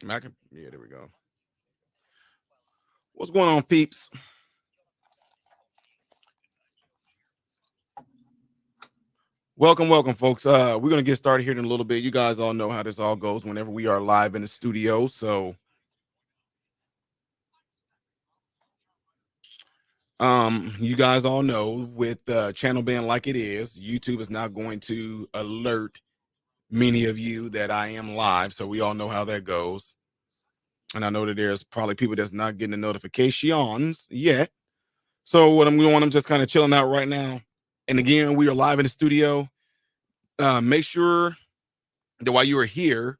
Yeah, there we go. What's going on, peeps? Welcome, folks. We're gonna get started here in a little bit. You guys all know how this all goes whenever we are live in the studio. So, you guys all know with channel being like it is, YouTube is now going to alert many of you that I am live. So we all know how that goes. And I know that there's probably people that's not getting the notifications yet. So what I'm doing, I'm just kind of chilling out right now. And again, we are live in the studio. Make sure that while you are here,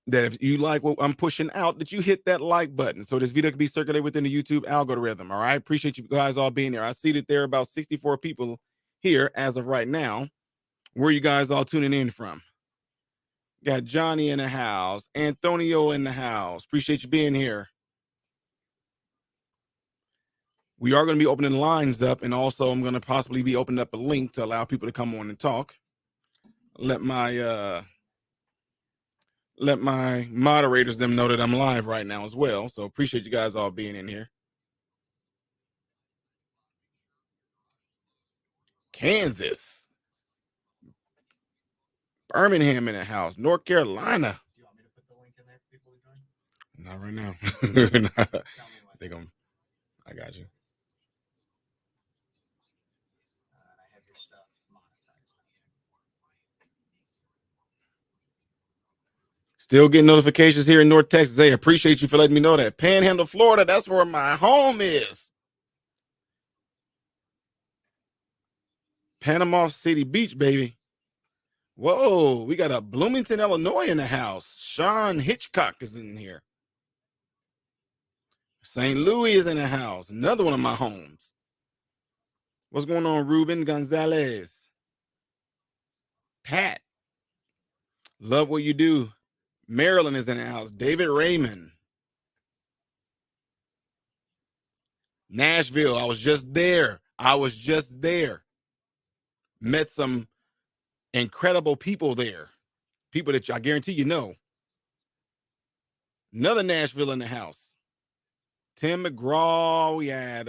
that if you like what I'm pushing out, that you hit that like button so this video can be circulated within the YouTube algorithm. All right. Appreciate you guys all being there. I see that there are about 64 people here as of right now. Where are you guys all tuning in from? Got Johnny in the house, Antonio in the house. Appreciate you being here. We are going to be opening lines up, and also I'm going to possibly be opening up a link to allow people to come on and talk. Let my moderators them know that I'm live right now as well. So appreciate you guys all being in here. Kansas, Birmingham in the house, North Carolina. Do you want me to put the link in there for people to join? Not right now. They gonna. I got you. I have your stuff monetized. Still getting notifications here in North Texas. Hey, appreciate you for letting me know that. Panhandle, Florida, that's where my home is. Panama City Beach, baby. Whoa, we got a Bloomington, Illinois in the house. Sean Hitchcock is in here. St. Louis is in the house. Another one of my homes. What's going on, Ruben Gonzalez? Pat. Love what you do. Maryland is in the house. David Raymond. Nashville. I was just there. Met some incredible people there. People that I guarantee you know. Another Nashville in the house. Tim McGraw. We had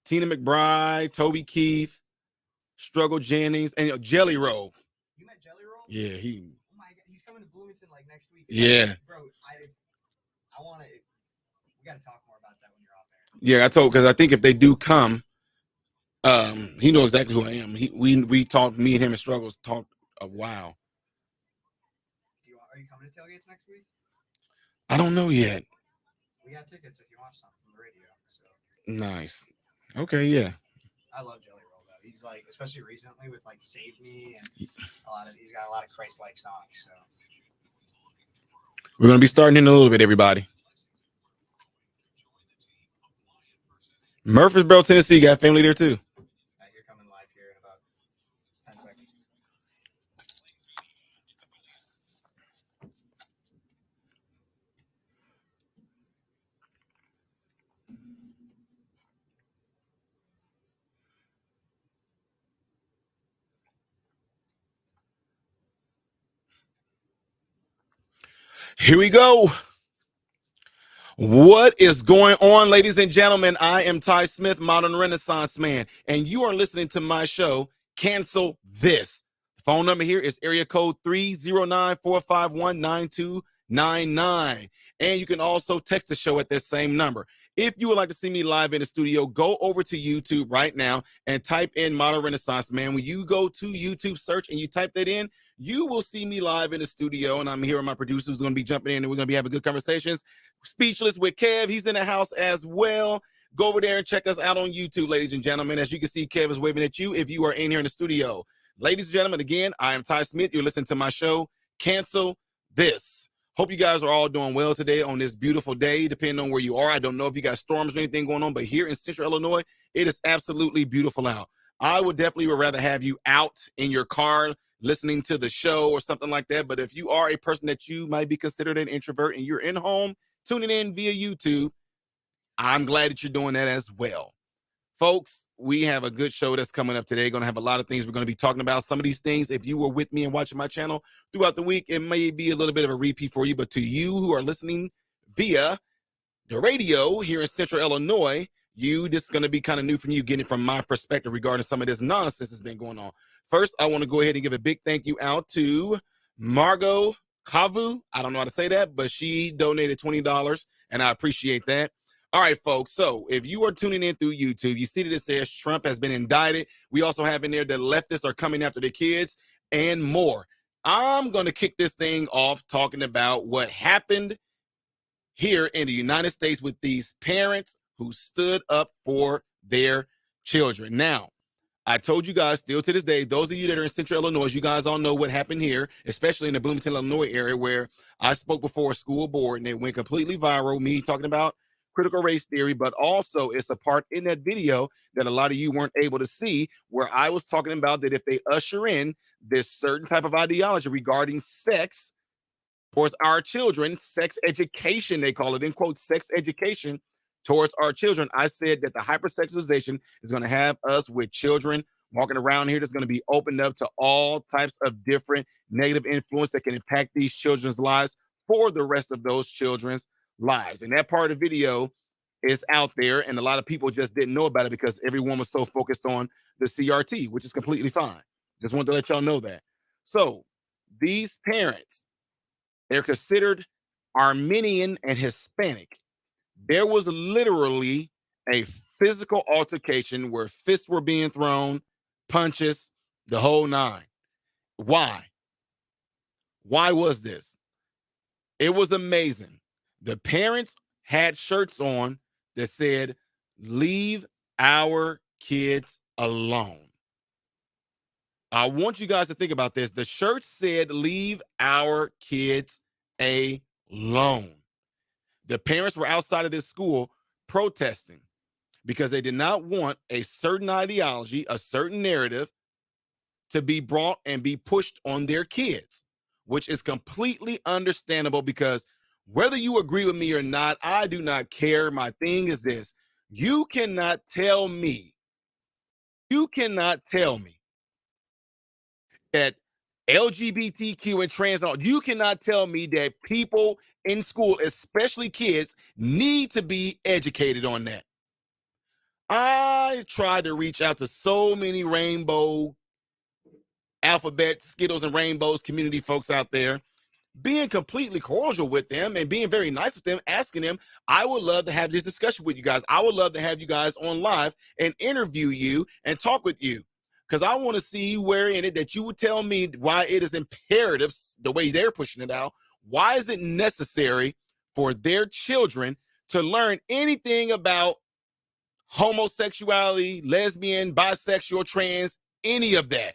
Tina McBride, Toby Keith, Struggle Jennings, and Jelly Roll. You met Jelly Roll? Yeah, Oh my God, he's coming to Bloomington like next week. Yeah. Bro, I want to. We got to talk more about that when you're out there. Yeah, I told because I think if they do come, he knows exactly who I am. We talked. Me and him and Struggles talked a while. Are you coming to tailgates next week? I don't know yet. We got tickets if you want some from the radio. So. Nice. Okay, yeah. I love Jelly Roll though. He's like, especially recently with like "Save Me" and he's got a lot of Christ-like songs. So we're gonna be starting in a little bit, everybody. Murfreesboro, Tennessee, got family there too. You're coming live here in about 10 seconds. Here we go. What is going on, ladies and gentlemen? I am Ty Smith, Modern Renaissance Man, and you are listening to my show, Cancel This. The phone number here is area code 309-451-9299. And you can also text the show at this same number. If you would like to see me live in the studio, go over to YouTube right now and type in Modern Renaissance Man. When you go to YouTube search and you type that in, you will see me live in the studio, and I'm here with my producers who's going to be jumping in, and we're going to be having good conversations. Speechless with Kev. He's in the house as well. Go over there and check us out on YouTube, ladies and gentlemen. As you can see, Kev is waving at you if you are in here in the studio. Ladies and gentlemen, again, I am Ty Smith. You're listening to my show, Cancel This. Hope you guys are all doing well today on this beautiful day, depending on where you are. I don't know if you got storms or anything going on, but here in Central Illinois, it is absolutely beautiful out. I would definitely rather have you out in your car listening to the show or something like that. But if you are a person that you might be considered an introvert and you're in home, tuning in via YouTube, I'm glad that you're doing that as well. Folks, we have a good show that's coming up today. Going to have a lot of things we're going to be talking about. Some of these things, if you were with me and watching my channel throughout the week, it may be a little bit of a repeat for you. But to you who are listening via the radio here in Central Illinois, this is going to be kind of new from you, getting it from my perspective regarding some of this nonsense that's been going on. First, I want to go ahead and give a big thank you out to Margot Kavu. I don't know how to say that, but she donated $20, and I appreciate that. All right, folks. So if you are tuning in through YouTube, you see that it says Trump has been indicted. We also have in there that leftists are coming after the kids and more. I'm going to kick this thing off talking about what happened here in the United States with these parents who stood up for their children. Now, I told you guys, still to this day, those of you that are in Central Illinois, you guys all know what happened here, especially in the Bloomington, Illinois area, where I spoke before a school board and it went completely viral, me talking about critical race theory, but also it's a part in that video that a lot of you weren't able to see, where I was talking about that if they usher in this certain type of ideology regarding sex towards our children, sex education, they call it, in quotes, sex education towards our children, I said that the hypersexualization is going to have us with children walking around here that's going to be opened up to all types of different negative influence that can impact these children's lives for the rest of those children's lives. And that part of the video is out there, and a lot of people just didn't know about it because everyone was so focused on the CRT, which is completely fine. Just wanted to let y'all know that. So these parents, they're considered Armenian and Hispanic. There was literally a physical altercation where fists were being thrown, punches, the whole nine. Why? Why was this? It was amazing. The parents had shirts on that said, "Leave our kids alone." I want you guys to think about this. The shirt said, "Leave our kids alone." The parents were outside of this school protesting because they did not want a certain ideology, a certain narrative to be brought and be pushed on their kids, which is completely understandable because whether you agree with me or not, I do not care. My thing is this: you cannot tell me that LGBTQ and trans, you cannot tell me that people in school, especially kids, need to be educated on that. I tried to reach out to so many rainbow alphabet, Skittles and Rainbows community folks out there, being completely cordial with them and being very nice with them, asking them, I would love to have this discussion with you guys. I would love to have you guys on live and interview you and talk with you. Because I want to see where in it that you would tell me why it is imperative, the way they're pushing it out. Why is it necessary for their children to learn anything about homosexuality, lesbian, bisexual, trans, any of that?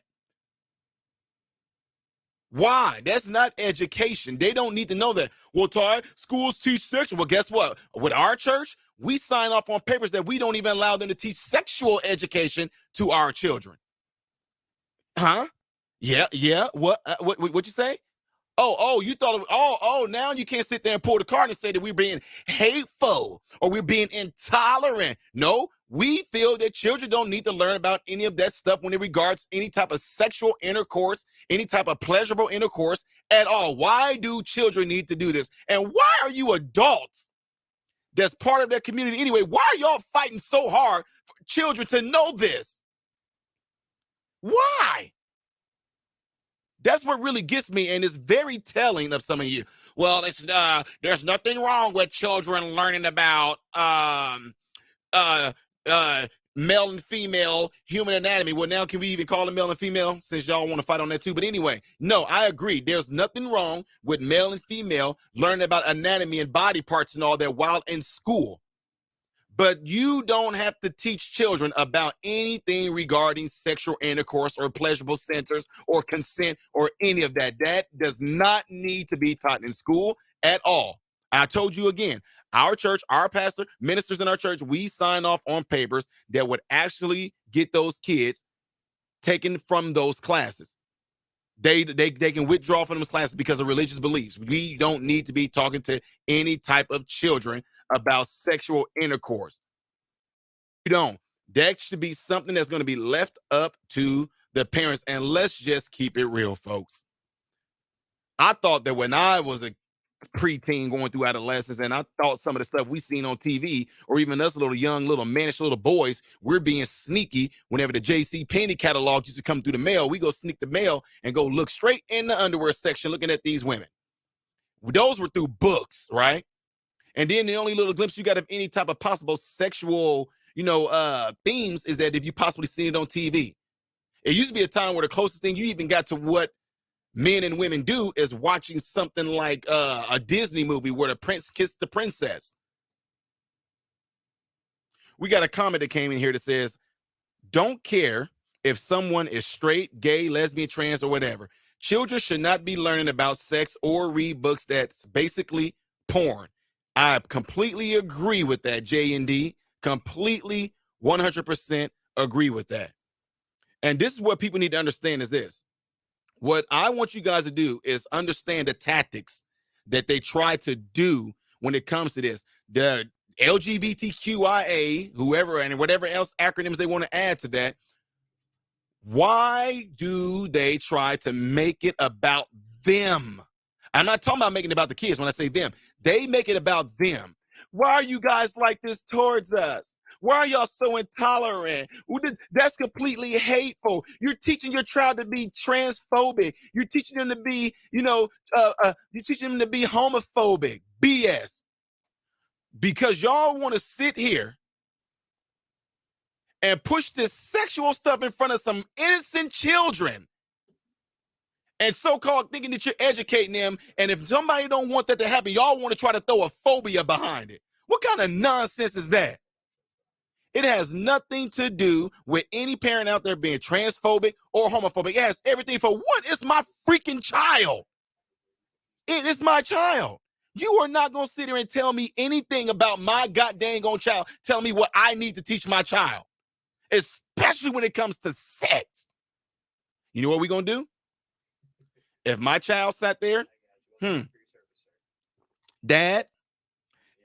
Why? That's not education. They don't need to know that. Well, Ty, schools teach sexual. Well, guess what? With our church, we sign off on papers that we don't even allow them to teach sexual education to our children. Huh? Yeah. What you say? Oh, you thought now you can't sit there and pull the card and say that we're being hateful or we're being intolerant. No, we feel that children don't need to learn about any of that stuff when it regards any type of sexual intercourse, any type of pleasurable intercourse at all. Why do children need to do this? And why are you adults that's part of that community anyway? Why are y'all fighting so hard for children to know this? Why? That's what really gets me, and it's very telling of some of you. Well, it's there's nothing wrong with children learning about male and female human anatomy. Well, now can we even call them male and female since y'all want to fight on that too? But anyway, no, I agree. There's nothing wrong with male and female learning about anatomy and body parts and all that while in school. But you don't have to teach children about anything regarding sexual intercourse or pleasurable centers or consent or any of that. That does not need to be taught in school at all. I told you again, our church, our pastor, ministers in our church, we sign off on papers that would actually get those kids taken from those classes. They can withdraw from those classes because of religious beliefs. We don't need to be talking to any type of children about sexual intercourse. You don't. That should be something that's going to be left up to the parents. And let's just keep it real, folks. I thought that when I was a preteen going through adolescence, and I thought some of the stuff we seen on TV, or even us little young, little mannish little boys, we're being sneaky. Whenever the JC Penney catalog used to come through the mail, we go sneak the mail and go look straight in the underwear section looking at these women. Those were through books, right? And then the only little glimpse you got of any type of possible sexual, themes is that if you possibly seen it on TV. It used to be a time where the closest thing you even got to what men and women do is watching something like a Disney movie where the prince kissed the princess. We got a comment that came in here that says, don't care if someone is straight, gay, lesbian, trans, or whatever. Children should not be learning about sex or read books that's basically porn. I completely agree with that, J&D. Completely, 100% agree with that. And this is what people need to understand is this. What I want you guys to do is understand the tactics that they try to do when it comes to this. The LGBTQIA, whoever, and whatever else acronyms they want to add to that. Why do they try to make it about them? I'm not talking about making it about the kids when I say them. They make it about them. Why are you guys like this towards us? Why are y'all so intolerant? That's completely hateful. You're teaching your child to be transphobic. You're teaching them to be, you're teaching them to be homophobic. BS. Because y'all want to sit here and push this sexual stuff in front of some innocent children and so-called thinking that you're educating them. And if somebody don't want that to happen, y'all want to try to throw a phobia behind it. What kind of nonsense is that? It has nothing to do with any parent out there being transphobic or homophobic. It has everything. For one, it's my freaking child. It is my child. You are not going to sit here and tell me anything about my goddamn own child. Tell me what I need to teach my child, especially when it comes to sex. You know what we're going to do? If my child sat there, Dad,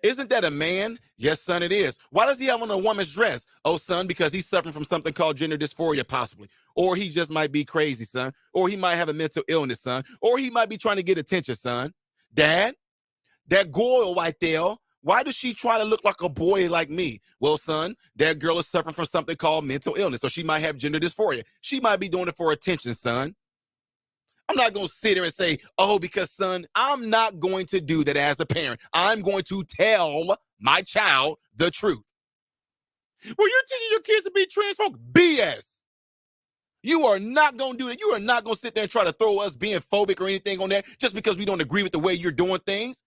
isn't that a man? Yes, son, it is. Why does he have on a woman's dress? Oh, son, because he's suffering from something called gender dysphoria, possibly. Or he just might be crazy, son. Or he might have a mental illness, son. Or he might be trying to get attention, son. Dad, that girl right there, why does she try to look like a boy like me? Well, son, that girl is suffering from something called mental illness. So she might have gender dysphoria. She might be doing it for attention, son. I'm not going to sit here and say, oh, because, son, I'm not going to do that as a parent. I'm going to tell my child the truth. Well, you're teaching your kids to be transphobic. BS. You are not going to do that. You are not going to sit there and try to throw us being phobic or anything on there just because we don't agree with the way you're doing things.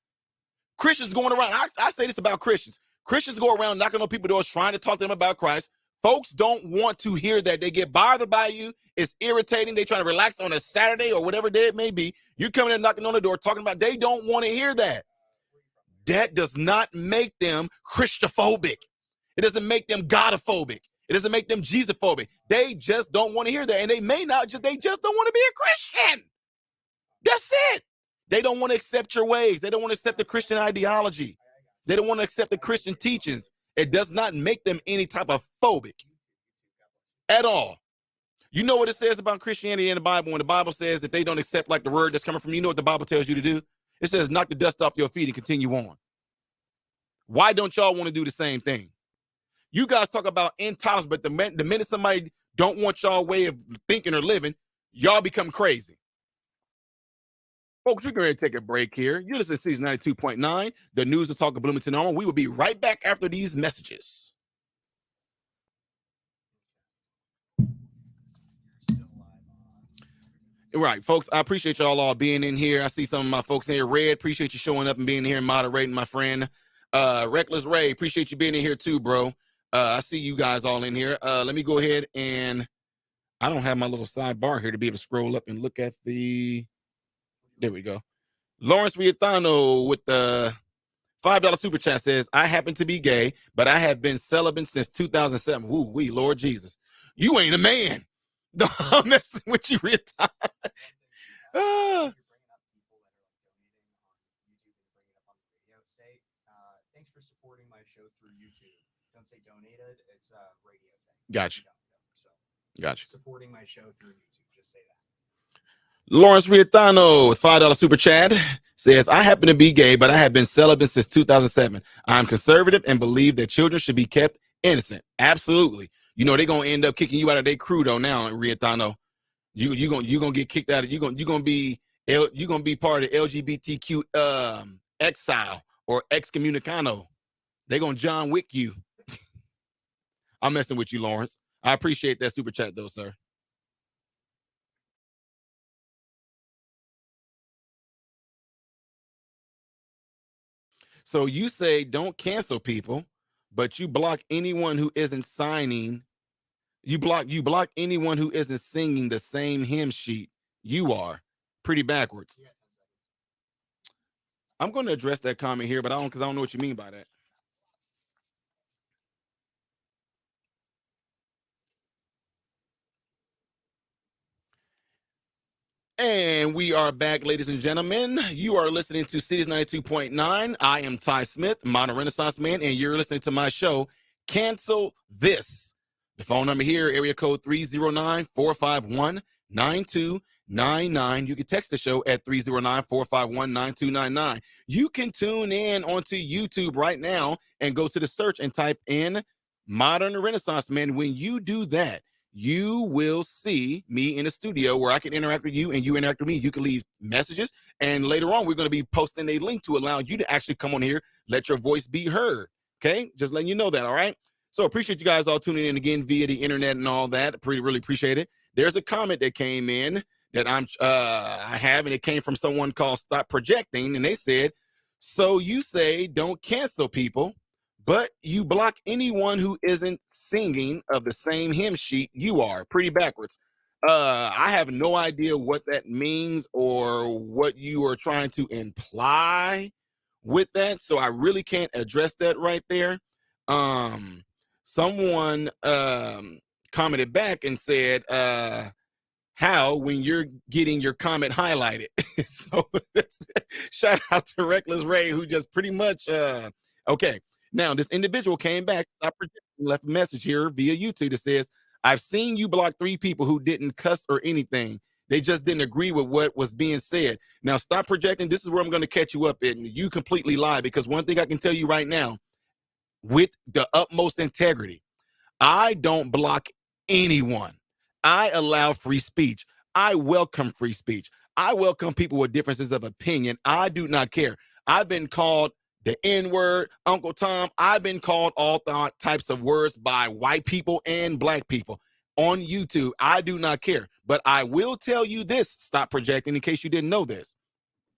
Christians going around, I say this about Christians. Christians go around knocking on people's doors trying to talk to them about Christ. Folks don't want to hear that. They get bothered by you. It's irritating. They try to relax on a Saturday or whatever day it may be. You're coming in knocking on the door talking about, they don't want to hear that. That does not make them Christophobic. It doesn't make them Godophobic. It doesn't make them Jesusophobic. They just don't want to hear that. And they just don't want to be a Christian. That's it. They don't want to accept your ways. They don't want to accept the Christian ideology. They don't want to accept the Christian teachings. It does not make them any type of phobic at all. You know what it says about Christianity in the Bible when the Bible says that they don't accept like the word that's coming from you. You know what the Bible tells you to do? It says knock the dust off your feet and continue on. Why don't y'all want to do the same thing? You guys talk about intolerance, but the minute somebody don't want y'all way of thinking or living, y'all become crazy. Folks, we're going to take a break here. You're listening to Season 92.9, the news to talk of Bloomington Normal. We will be right back after these messages. Right, folks, I appreciate y'all all being in here. I see some of my folks in here. Red, appreciate you showing up and being here and moderating, my friend. Reckless Ray, appreciate you being in here too, bro. I see you guys all in here. Let me go ahead and I don't have my little sidebar here to be able to scroll up and look at the. There we go. Lawrence Vietano with the $5 super chat says, I happen to be gay, but I have been celibate since 2007. Woo wee, Lord Jesus. You ain't a man. I'm messing with you, retired. Thanks for supporting my show through YouTube. don't say donated. It's a radio thing. Gotcha. So Gotcha. supporting my show through YouTube. Just say that. Lawrence Rietano with $5 super chat says, I happen to be gay, but I have been celibate since 2007. I'm conservative and believe that children should be kept innocent. Absolutely. You know, they're gonna end up kicking you out of their crew though now, Rietano. You gonna get kicked out of you're gonna be part of the LGBTQ exile or excommunicado. They're gonna John Wick you. I'm messing with you, Lawrence. I appreciate that super chat though, sir. So you say don't cancel people, but you block anyone who isn't signing. You block anyone who isn't singing the same hymn sheet you are. Pretty backwards. Yeah, 10 seconds. I'm going to address that comment here, but I don't know what you mean by that. And we are back, ladies and gentlemen. You are listening to Cities 92.9. I am Ty Smith, Modern Renaissance Man, and you're listening to my show, Cancel This. The phone number here, area code 309-451-9299. You can text the show at 309-451-9299. You can tune in onto YouTube right now and go to the search and type in Modern Renaissance Man. When you do that, you will see me in the studio where I can interact with you and you interact with me. You can leave messages, and later on, we're going to be posting a link to allow you to actually come on here, let your voice be heard. Okay, just letting you know that. All right. So appreciate you guys all tuning in again via the internet and all that. Really appreciate it. There's a comment that came in that I have, and it came from someone called Stop Projecting, and they said, so you say don't cancel people, but you block anyone who isn't singing of the same hymn sheet you are. Pretty backwards. I have no idea what that means or what you are trying to imply with that, so I really can't address that right there. Someone commented back and said, how when you're getting your comment highlighted. So shout out to Reckless Ray, who just pretty much okay. Now this individual came back, left a message here via YouTube that says, I've seen you block 3 people who didn't cuss or anything. They just didn't agree with what was being said. Now stop projecting. This is where I'm going to catch you up in. You completely lie, because one thing I can tell you right now, with the utmost integrity, I don't block anyone. I allow free speech. I welcome free speech. I welcome people with differences of opinion. I do not care. I've been called the N-word, Uncle Tom. I've been called all types of words by white people and black people on YouTube. I do not care. But I will tell you this, stop projecting, in case you didn't know this.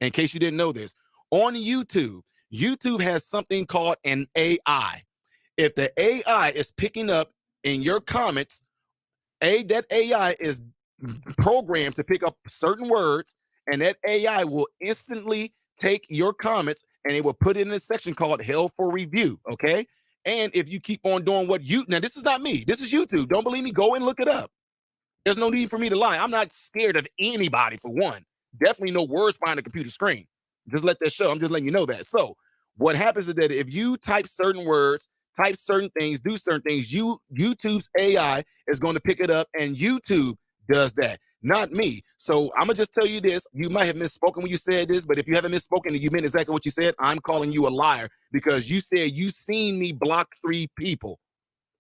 In case you didn't know this. On YouTube, YouTube has something called an AI. If the AI is picking up in your comments, that AI is programmed to pick up certain words, and that AI will instantly take your comments and it will put it in a section called Hell for Review. Okay. And if you keep on doing what now this is not me, this is YouTube. Don't believe me? Go and look it up. There's no need for me to lie. I'm not scared of anybody, for one. Definitely no words behind the computer screen. Just let that show. I'm just letting you know that. So what happens is that if you type certain words, type certain things, do certain things, YouTube's AI is going to pick it up, and YouTube does that, not me. So I'm gonna just tell you this. You might have misspoken when you said this, but if you haven't misspoken and you meant exactly what you said, I'm calling you a liar, because you said you seen me block 3 people.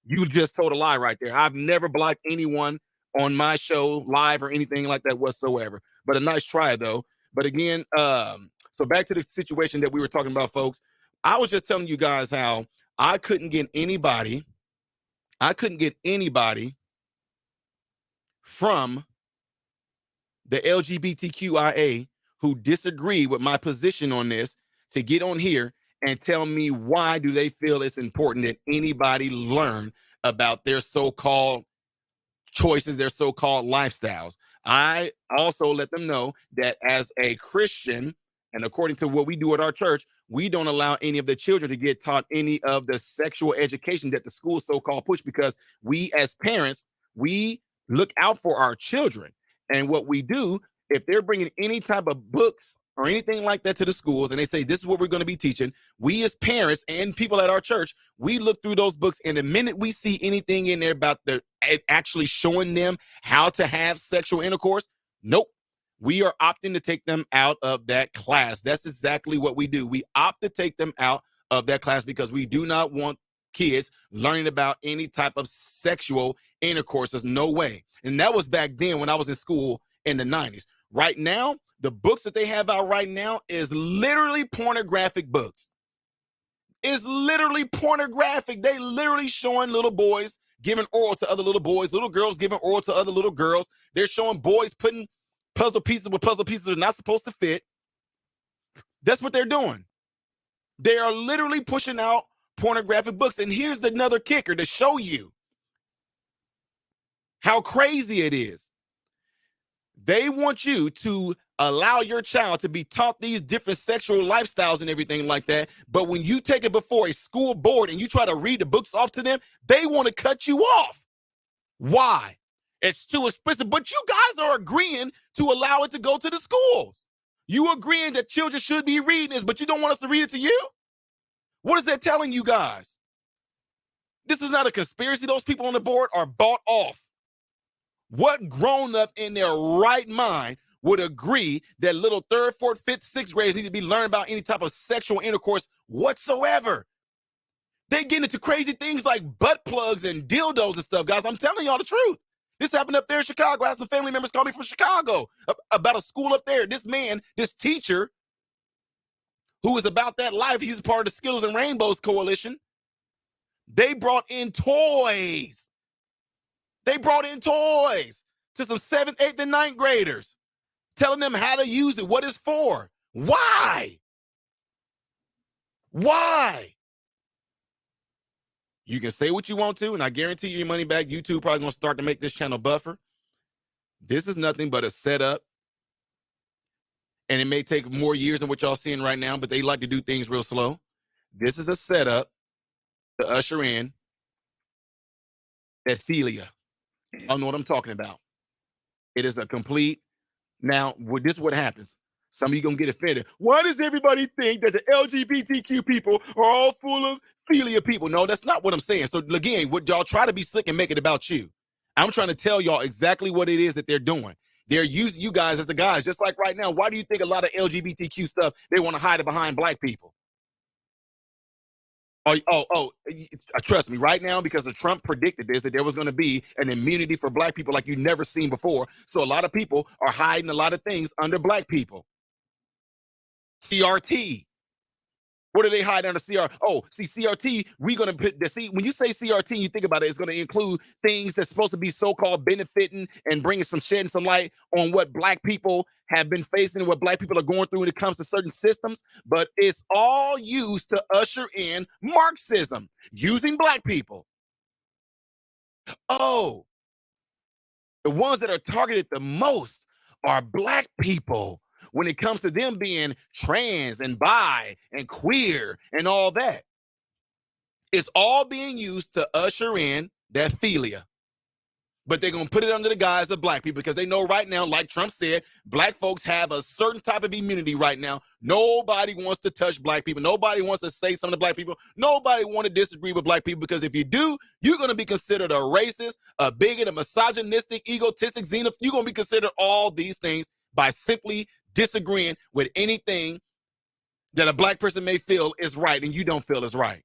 You just told a lie right there. I've never blocked anyone on my show live or anything like that whatsoever. But a nice try though. But again, so back to the situation that we were talking about, folks. I was just telling you guys how I couldn't get anybody from the LGBTQIA who disagree with my position on this to get on here and tell me why do they feel it's important that anybody learn about their so-called choices, their so-called lifestyles. I also let them know that as a Christian, and according to what we do at our church, we don't allow any of the children to get taught any of the sexual education that the school so-called push, because we as parents, we look out for our children. And what we do, if they're bringing any type of books or anything like that to the schools, and they say, this is what we're going to be teaching, we as parents and people at our church, we look through those books, and the minute we see anything in there about actually showing them how to have sexual intercourse, nope. We are opting to take them out of that class. That's exactly what we do. We opt to take them out of that class because we do not want kids learning about any type of sexual intercourse. There's no way. And that was back then when I was in school in the 90s. Right now, the books that they have out right now is literally pornographic books. It's literally pornographic. They literally showing little boys giving oral to other little boys, little girls giving oral to other little girls. They're showing boys putting puzzle pieces where puzzle pieces are not supposed to fit. That's what they're doing. They are literally pushing out pornographic books. And here's another kicker to show you how crazy it is. They want you to allow your child to be taught these different sexual lifestyles and everything like that. But when you take it before a school board and you try to read the books off to them, they want to cut you off. Why? It's too expensive. But you guys are agreeing to allow it to go to the schools. You agreeing that children should be reading this, but you don't want us to read it to you? What is that telling you guys? This is not a conspiracy. Those people on the board are bought off. What grown up in their right mind would agree that little 3rd, 4th, 5th, 6th graders need to be learning about any type of sexual intercourse whatsoever? They get into crazy things like butt plugs and dildos and stuff, guys. I'm telling y'all the truth. This happened up there in Chicago. I had some family members call me from Chicago about a school up there. This man, this teacher, who is about that life, he's part of the Skittles and Rainbows Coalition. They brought in toys. They brought in toys to some 7th, 8th, and 9th graders, telling them how to use it, what it's for. Why? Why? You can say what you want to, and I guarantee you your money back. YouTube probably going to start to make this channel buffer. This is nothing but a setup. And it may take more years than what y'all seeing right now, but they like to do things real slow. This is a setup to usher in pedophilia. I know what I'm talking about. It is a complete. Now, this is what happens. Some of you going to get offended. Why does everybody think that the LGBTQ people are all full of philia people? No, that's not what I'm saying. So again, what y'all try to be slick and make it about you. I'm trying to tell y'all exactly what it is that they're doing. They're using you guys as the guys. Just like right now, why do you think a lot of LGBTQ stuff, they want to hide it behind black people? Trust me, right now, because Trump predicted this, that there was going to be an immunity for black people like you've never seen before. So a lot of people are hiding a lot of things under black people. CRT. What do they hide under CRT? Oh, see, CRT, we're going to put the, see, when you say CRT, you think about it, it's going to include things that's supposed to be so-called benefiting and bringing some shedding some light on what black people have been facing and what black people are going through when it comes to certain systems. But it's all used to usher in Marxism, using black people. Oh, the ones that are targeted the most are black people when it comes to them being trans and bi and queer and all that. It's all being used to usher in that philia. But they're going to put it under the guise of black people because they know right now, like Trump said, black folks have a certain type of immunity right now. Nobody wants to touch black people. Nobody wants to say something to black people. Nobody wants to disagree with black people because if you do, you're going to be considered a racist, a bigot, a misogynistic, egotistic, xenophobe. You're going to be considered all these things by simply disagreeing with anything that a black person may feel is right and you don't feel is right.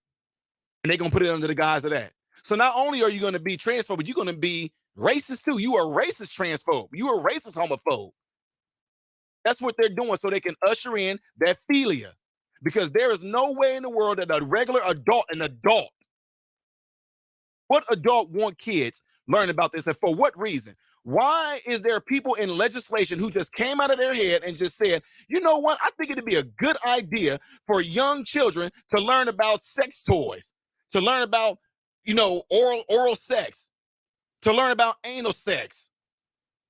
And they're going to put it under the guise of that. So not only are you going to be transphobe, but you're going to be racist too. You are racist transphobe. You are racist homophobe. That's what they're doing so they can usher in that philia. Because there is no way in the world that a regular adult, what adult want kids learn about this and for what reason? Why is there people in legislation who just came out of their head and just said, you know what, I think it'd be a good idea for young children to learn about sex toys, to learn about, oral sex, to learn about anal sex.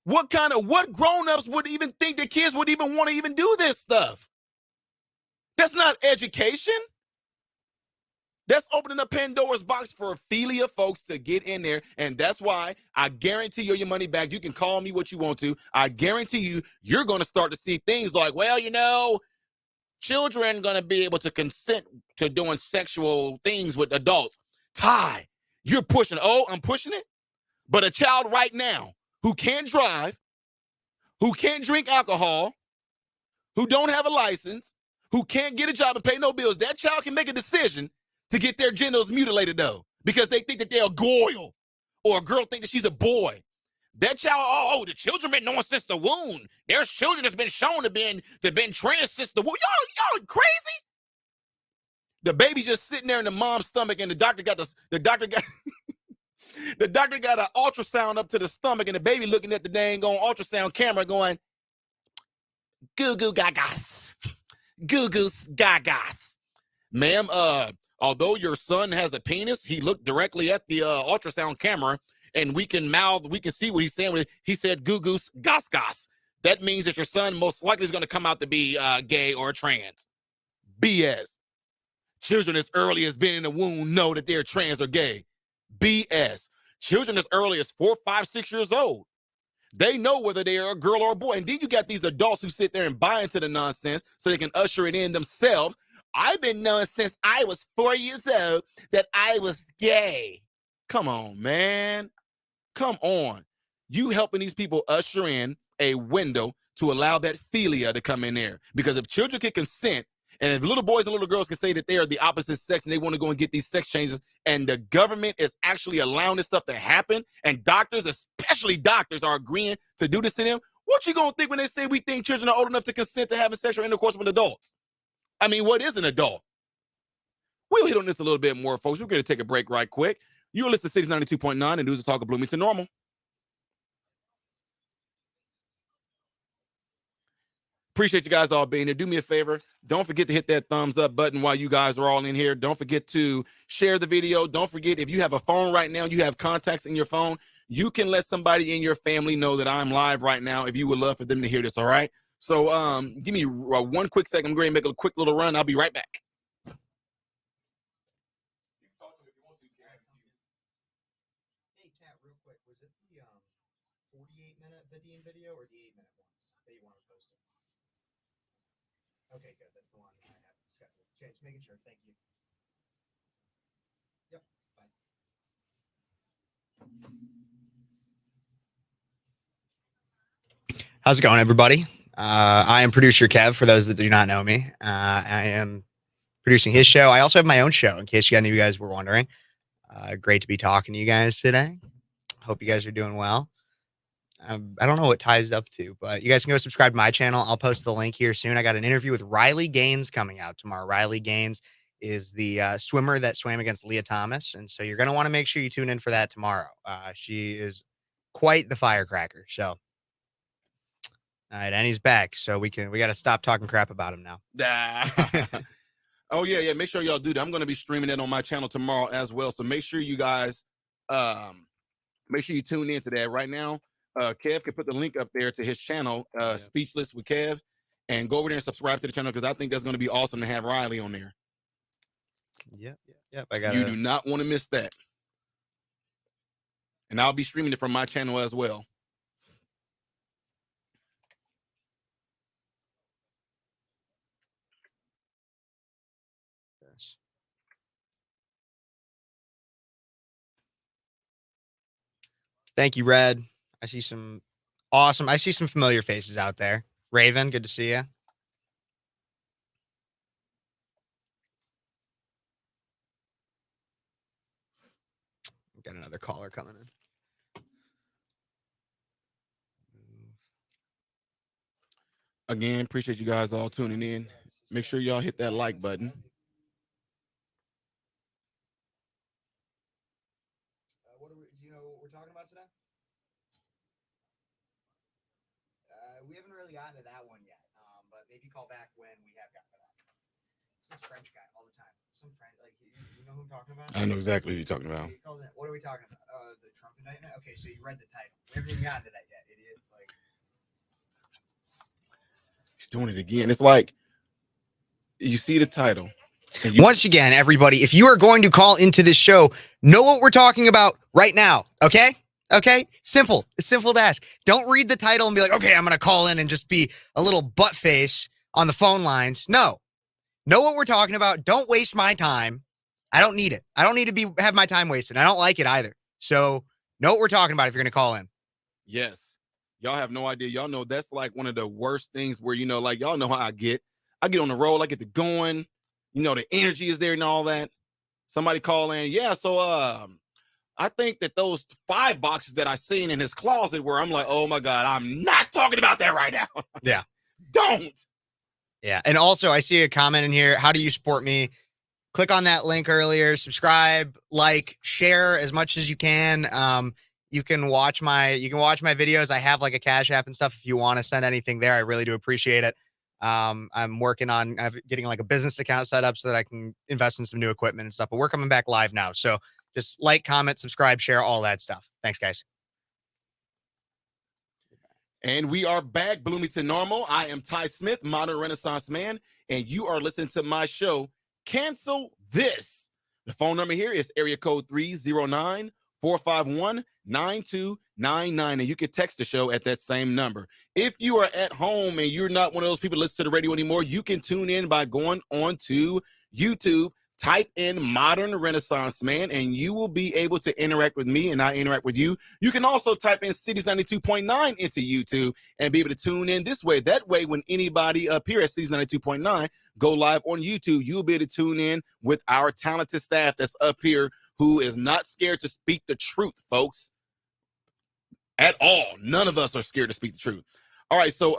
What grown-ups would even think that kids would even want to even do this stuff? That's not education. That's opening up Pandora's box for philia folks to get in there. And that's why I guarantee you your money back. You can call me what you want to. I guarantee you, you're going to start to see things like, well, you know, children going to be able to consent to doing sexual things with adults. Ty, you're pushing. Oh, I'm pushing it. But a child right now who can't drive, who can't drink alcohol, who don't have a license, who can't get a job and pay no bills, that child can make a decision to get their genitals mutilated, though, because they think that they're a girl, or a girl think that she's a boy. That child, oh, the children been knowing since the womb. There's children that's been shown to been trans since the womb. Y'all crazy? The baby just sitting there in the mom's stomach, and the doctor got the doctor got an ultrasound up to the stomach, and the baby looking at the dang on ultrasound camera, going, "Goo goo gagas, goo goose gagas." Ma'am, although your son has a penis, he looked directly at the ultrasound camera, and we can see what he's saying when he said "goo goose gas gas." That means that your son most likely is going to come out to be gay or trans. BS. Children as early as being in the womb know that they're trans or gay. BS. Children as early as 4, 5, 6 years old, they know whether they are a girl or a boy. And then you got these adults who sit there and buy into the nonsense so they can usher it in themselves. I've been knowing since I was 4 years old that I was gay. Come on, man. Come on. You helping these people usher in a window to allow that philia to come in there. Because if children can consent, and if little boys and little girls can say that they are the opposite sex and they want to go and get these sex changes, and the government is actually allowing this stuff to happen, and doctors, especially doctors, are agreeing to do this to them, what you gonna think when they say we think children are old enough to consent to having sexual intercourse with adults? I mean, what is an adult? We'll hit on this a little bit more, folks. We're going to take a break right quick. You're listening to Cities 92.9 and News and Talk of Bloomington Normal. Appreciate you guys all being here. Do me a favor. Don't forget to hit that thumbs up button while you guys are all in here. Don't forget to share the video. Don't forget, if you have a phone right now, you have contacts in your phone, you can let somebody in your family know that I'm live right now if you would love for them to hear this, all right? So give me one quick second. I'm going to make a quick little run. I'll be right back. Hey, Kat, real quick. Was it the 48-minute video or the 8-minute one that you want to post it? Okay, good. That's the one I have scheduled. Just making sure. Thank you. Yep. Bye. How's it going, everybody? I am producer Kev, for those that do not know me. I am producing his show. I also have my own show, in case any of you guys were wondering. Great to be talking to you guys today. Hope you guys are doing well. I don't know what Ty's up to, but you guys can go subscribe to my channel. I'll post the link here soon. I got an interview with Riley Gaines coming out tomorrow. Riley Gaines is the swimmer that swam against Leah Thomas, and so you're going to want to make sure you tune in for that tomorrow. She is quite the firecracker. So, all right, and he's back, so we got to stop talking crap about him now. Oh yeah. Make sure y'all do that. I'm going to be streaming it on my channel tomorrow as well. So make sure you guys, make sure you tune into that right now. Kev can put the link up there to his channel, Speechless with Kev, and go over there and subscribe to the channel, because I think that's going to be awesome to have Riley on there. Yep. You do not want to miss that. And I'll be streaming it from my channel as well. Thank you, Red. I see some familiar faces out there. Raven, good to see you. Got another caller coming in. Again, appreciate you guys all tuning in. Make sure y'all hit that like button. Do you know what we're talking about today? We haven't really gotten to that one yet, but maybe call back when we have gotten to that. It's this French guy all the time. Some French, like, you know who I'm talking about? I know exactly who you're talking about. What are we talking about? The Trump indictment? Okay, so you read the title. We haven't even gotten to that yet, idiot. Like, he's doing it again. It's like, you see the title. Once again, everybody, if you are going to call into this show, know what we're talking about right now. Okay? Okay? Simple. It's simple to ask. Don't read the title and be like, okay, I'm going to call in and just be a little butt face on the phone lines. No. Know what we're talking about. Don't waste my time. I don't need it. I don't need to have my time wasted. I don't like it either. So know what we're talking about if you're going to call in. Yes. Y'all have no idea. Y'all know that's like one of the worst things where, like y'all know how I get. I get on the roll. I get to going. The energy is there and all that. Somebody call in. Yeah. So, I think that those 5 boxes that I seen in his closet where I'm like, oh my God, I'm not talking about that right now. Yeah. Don't. Yeah. And also I see a comment in here. How do you support me? Click on that link earlier, subscribe, like, share as much as you can. You can watch my videos. I have like a Cash App and stuff. If you want to send anything there, I really do appreciate it. I'm working on getting like a business account set up so that I can invest in some new equipment and stuff, but we're coming back live now. So just like, comment, subscribe, share, all that stuff. Thanks, guys. And we are back, Bloomington Normal. I am Ty Smith, Modern Renaissance Man, and you are listening to my show, Cancel This. The phone number here is area code 309-451-9299, and you can text the show at that same number. If you are at home and you're not one of those people that listen to the radio anymore, you can tune in by going on to YouTube, type in Modern Renaissance Man, and you will be able to interact with me and I interact with you. You can also type in Cities 92.9 into YouTube and be able to tune in this way. That way, when anybody up here at Cities 92.9 go live on YouTube, you'll be able to tune in with our talented staff that's up here who is not scared to speak the truth, folks. At all. None of us are scared to speak the truth. All right, so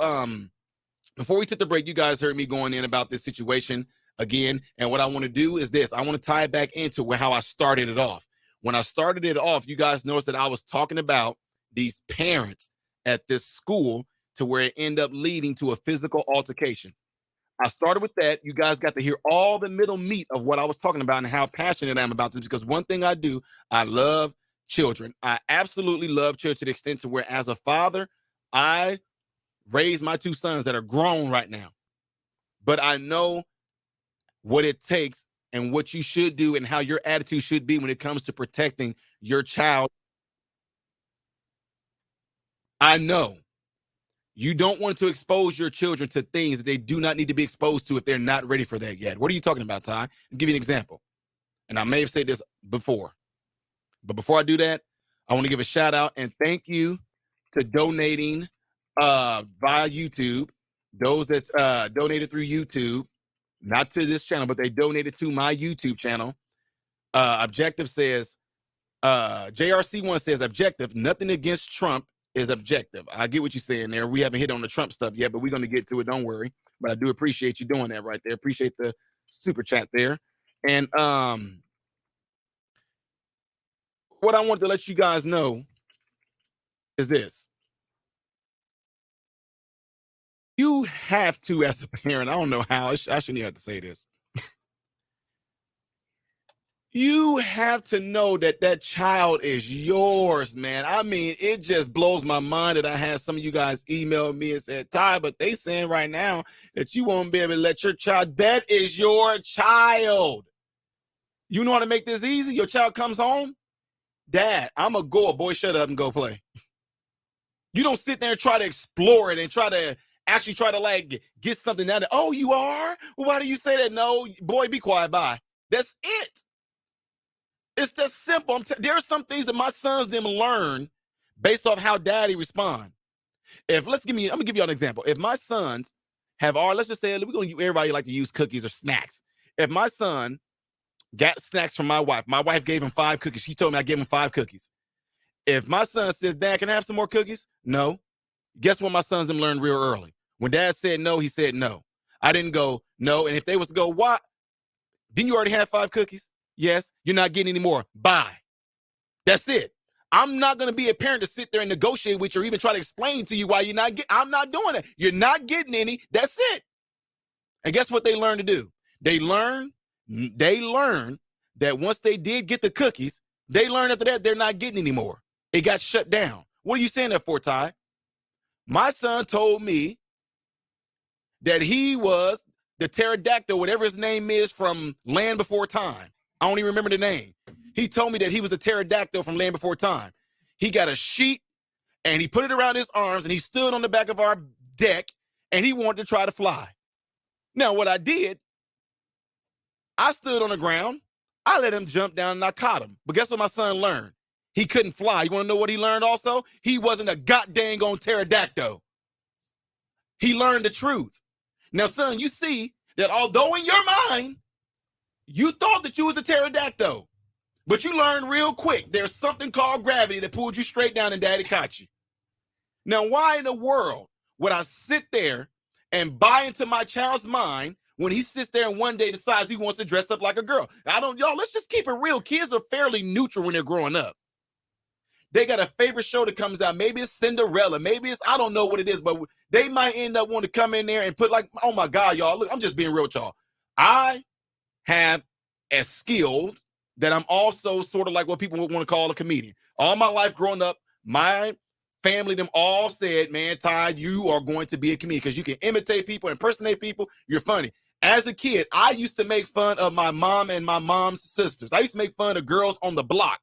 before we took the break, you guys heard me going in about this situation again, and what I want to do is this. I want to tie it back into how I started it off. When I started it off, you guys noticed that I was talking about these parents at this school to where it ended up leading to a physical altercation. I started with that. You guys got to hear all the middle meat of what I was talking about and how passionate I am about this, because one thing I do, I love children. I absolutely love children to the extent to where as a father, I raised my 2 sons that are grown right now. But I know what it takes and what you should do and how your attitude should be when it comes to protecting your child. I know you don't want to expose your children to things that they do not need to be exposed to if they're not ready for that yet. What are you talking about, Ty? I'll give you an example. And I may have said this before, but before I do that, I want to give a shout out and thank you to donating via YouTube. Those that donated through YouTube, not to this channel, but they donated to my YouTube channel. Objective says, JRC1 says, objective, nothing against Trump is objective. I get what you're saying there. We haven't hit on the Trump stuff yet, but we're going to get to it. Don't worry. But I do appreciate you doing that right there. Appreciate the super chat there. And what I want to let you guys know is this. You have to, as a parent, I don't know how, I shouldn't even have to say this. You have to know that that child is yours, man. I mean, it just blows my mind that I had some of you guys email me and said, Ty, but they saying right now that you won't be able to let your child, that is your child. You know how to make this easy? Your child comes home, Dad, I'm going to go, boy, shut up and go play. You don't sit there and try to explore it and try to actually try to like get something out of it. Oh, you are? Well, why do you say that? No, boy, be quiet, bye. That's it. It's just simple. There are some things that my sons them learn based off how daddy respond. I'm gonna give you an example. If my sons have let's just say everybody like to use cookies or snacks. If my son got snacks from my wife gave him 5 cookies. She told me I gave him 5 cookies. If my son says, Dad, can I have some more cookies? No. Guess what my sons them learned real early? When Dad said no, he said no. I didn't go no. And if they was to go, why? Didn't you already have 5 cookies? Yes, you're not getting any more. Bye. That's it. I'm not going to be a parent to sit there and negotiate with you or even try to explain to you why you're not getting. I'm not doing it. You're not getting any. That's it. And guess what they learn to do? They learn that once they did get the cookies, they learned after that they're not getting any more. It got shut down. What are you saying that for, Ty? My son told me that he was the pterodactyl, whatever his name is from Land Before Time. I don't even remember the name. He told me that he was a pterodactyl from Land Before Time. He got a sheet and he put it around his arms and he stood on the back of our deck and he wanted to try to fly. Now, what I did, I stood on the ground. I let him jump down and I caught him. But guess what my son learned? He couldn't fly. You want to know what he learned also? He wasn't a goddamn on pterodactyl. He learned the truth. Now, son, you see that although in your mind, you thought that you was a pterodactyl, but you learned real quick there's something called gravity that pulled you straight down and daddy caught you. Now, why in the world would I sit there and buy into my child's mind when he sits there and one day decides he wants to dress up like a girl? Y'all, let's just keep it real. Kids are fairly neutral when they're growing up. They got a favorite show that comes out. Maybe it's Cinderella. Maybe it's, I don't know what it is, but they might end up wanting to come in there and put like, oh my God, y'all, look, I'm just being real with y'all. I have a skill that I'm also sort of like what people would want to call a comedian. All my life growing up, my family, them all said, man, Ty, you are going to be a comedian because you can imitate people, impersonate people. You're funny. As a kid, I used to make fun of my mom and my mom's sisters. I used to make fun of girls on the block.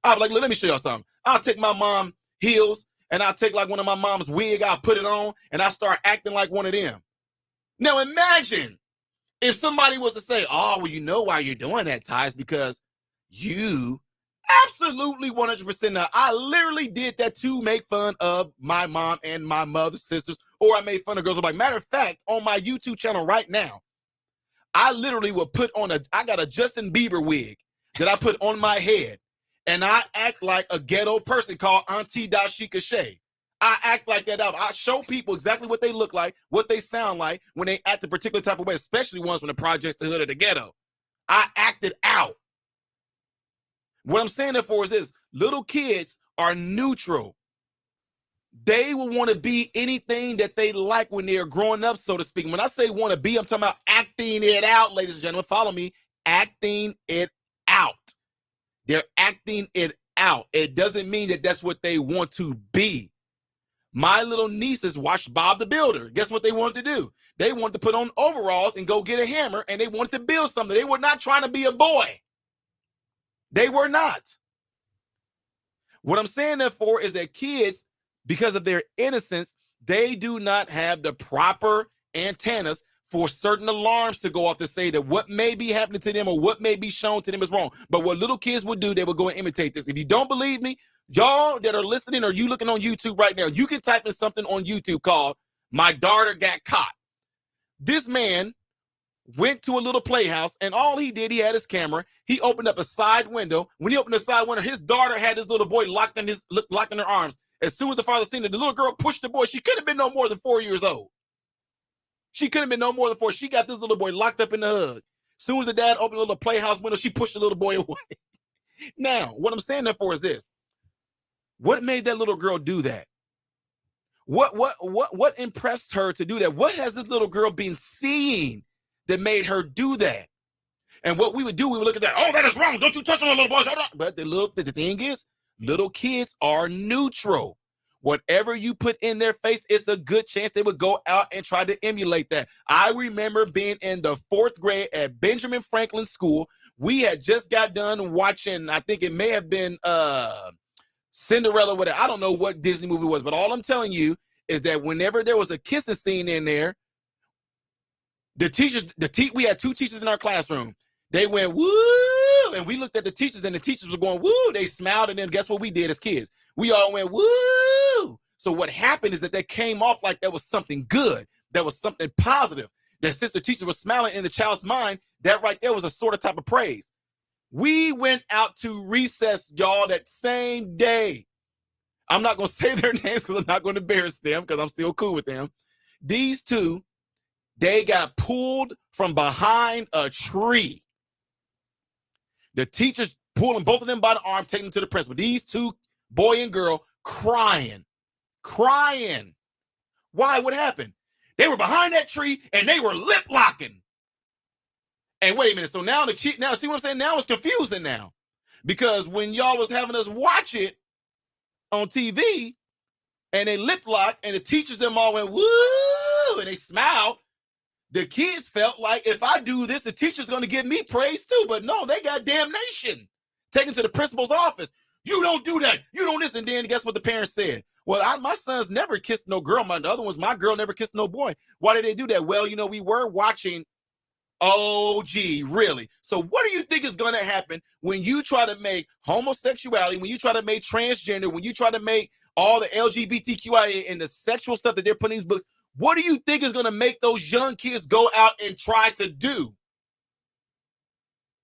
I was like, let me show y'all something. I'll take my mom heels and I'll take like one of my mom's wig, I'll put it on and I start acting like one of them. Now imagine if somebody was to say, oh, well, you know why you're doing that, Ty, is because you absolutely 100%. Now, I literally did that to make fun of my mom and my mother's sisters, or I made fun of girls. I'm like, matter of fact, on my YouTube channel right now, I literally will put on I got a Justin Bieber wig that I put on my head. And I act like a ghetto person called Auntie Dashika Shea. I act like that out. I show people exactly what they look like, what they sound like when they act a particular type of way, especially ones from the projects, the hood, or the ghetto. I acted out. What I'm saying that for is this: little kids are neutral. They will want to be anything that they like when they're growing up, so to speak. When I say want to be, I'm talking about acting it out, ladies and gentlemen. Follow me. Acting it out. They're acting it out. It doesn't mean that that's what they want to be. My little nieces watched Bob the Builder. Guess what they wanted to do? They wanted to put on overalls and go get a hammer, and they wanted to build something. They were not trying to be a boy. They were not. What I'm saying that for is that kids, because of their innocence, they do not have the proper antennas for certain alarms to go off to say that what may be happening to them or what may be shown to them is wrong. But what little kids would do, they would go and imitate this. If you don't believe me, y'all that are listening or you looking on YouTube right now, you can type in something on YouTube called "My Daughter Got Caught." This man went to a little playhouse and all he did, he had his camera. He opened up a side window. When he opened the side window, his daughter had this little boy locked in her arms. As soon as the father seen it, the little girl pushed the boy. She could have been no more than 4 years old. She couldn't have been no more than 4. She got this little boy locked up in the hug. As soon as the dad opened the little playhouse window, she pushed the little boy away. Now, what I'm saying that for is this. What made that little girl do that? What impressed her to do that? What has this little girl been seeing that made her do that? And what we would do, we would look at that. Oh, that is wrong. Don't you touch on the little boys. But the thing is, little kids are neutral. Whatever you put in their face, it's a good chance they would go out and try to emulate that. I remember being in the 4th grade at Benjamin Franklin School. We had just got done watching, I think it may have been Cinderella, whatever. I don't know what Disney movie it was, but all I'm telling you is that whenever there was a kissing scene in there, we had 2 teachers in our classroom. They went, woo, and we looked at the teachers, and the teachers were going, woo. They smiled, and then guess what we did as kids? We all went, woo. So what happened is that they came off like that was something good. That was something positive. That since the teacher was smiling in the child's mind, that right there was a sort of type of praise. We went out to recess, y'all, that same day. I'm not going to say their names because I'm not going to embarrass them because I'm still cool with them. These 2, they got pulled from behind a tree. The teachers pulling both of them by the arm, taking them to the principal. These 2, boy and girl, crying. Why? What happened? They were behind that tree and they were lip locking. And wait a minute. So now see what I'm saying? Now it's confusing now. Because when y'all was having us watch it on TV and they lip locked and the teachers them all went, woo, and they smiled. The kids felt like if I do this, the teacher's going to give me praise too. But no, they got damnation. Taken to the principal's office. You don't do that. You don't this. And then guess what the parents said? Well, my sons never kissed no girl. The other ones, my girl never kissed no boy. Why did they do that? Well, we were watching. Oh, gee, really? So what do you think is going to happen when you try to make homosexuality, when you try to make transgender, when you try to make all the LGBTQIA and the sexual stuff that they're putting in these books? What do you think is going to make those young kids go out and try to do?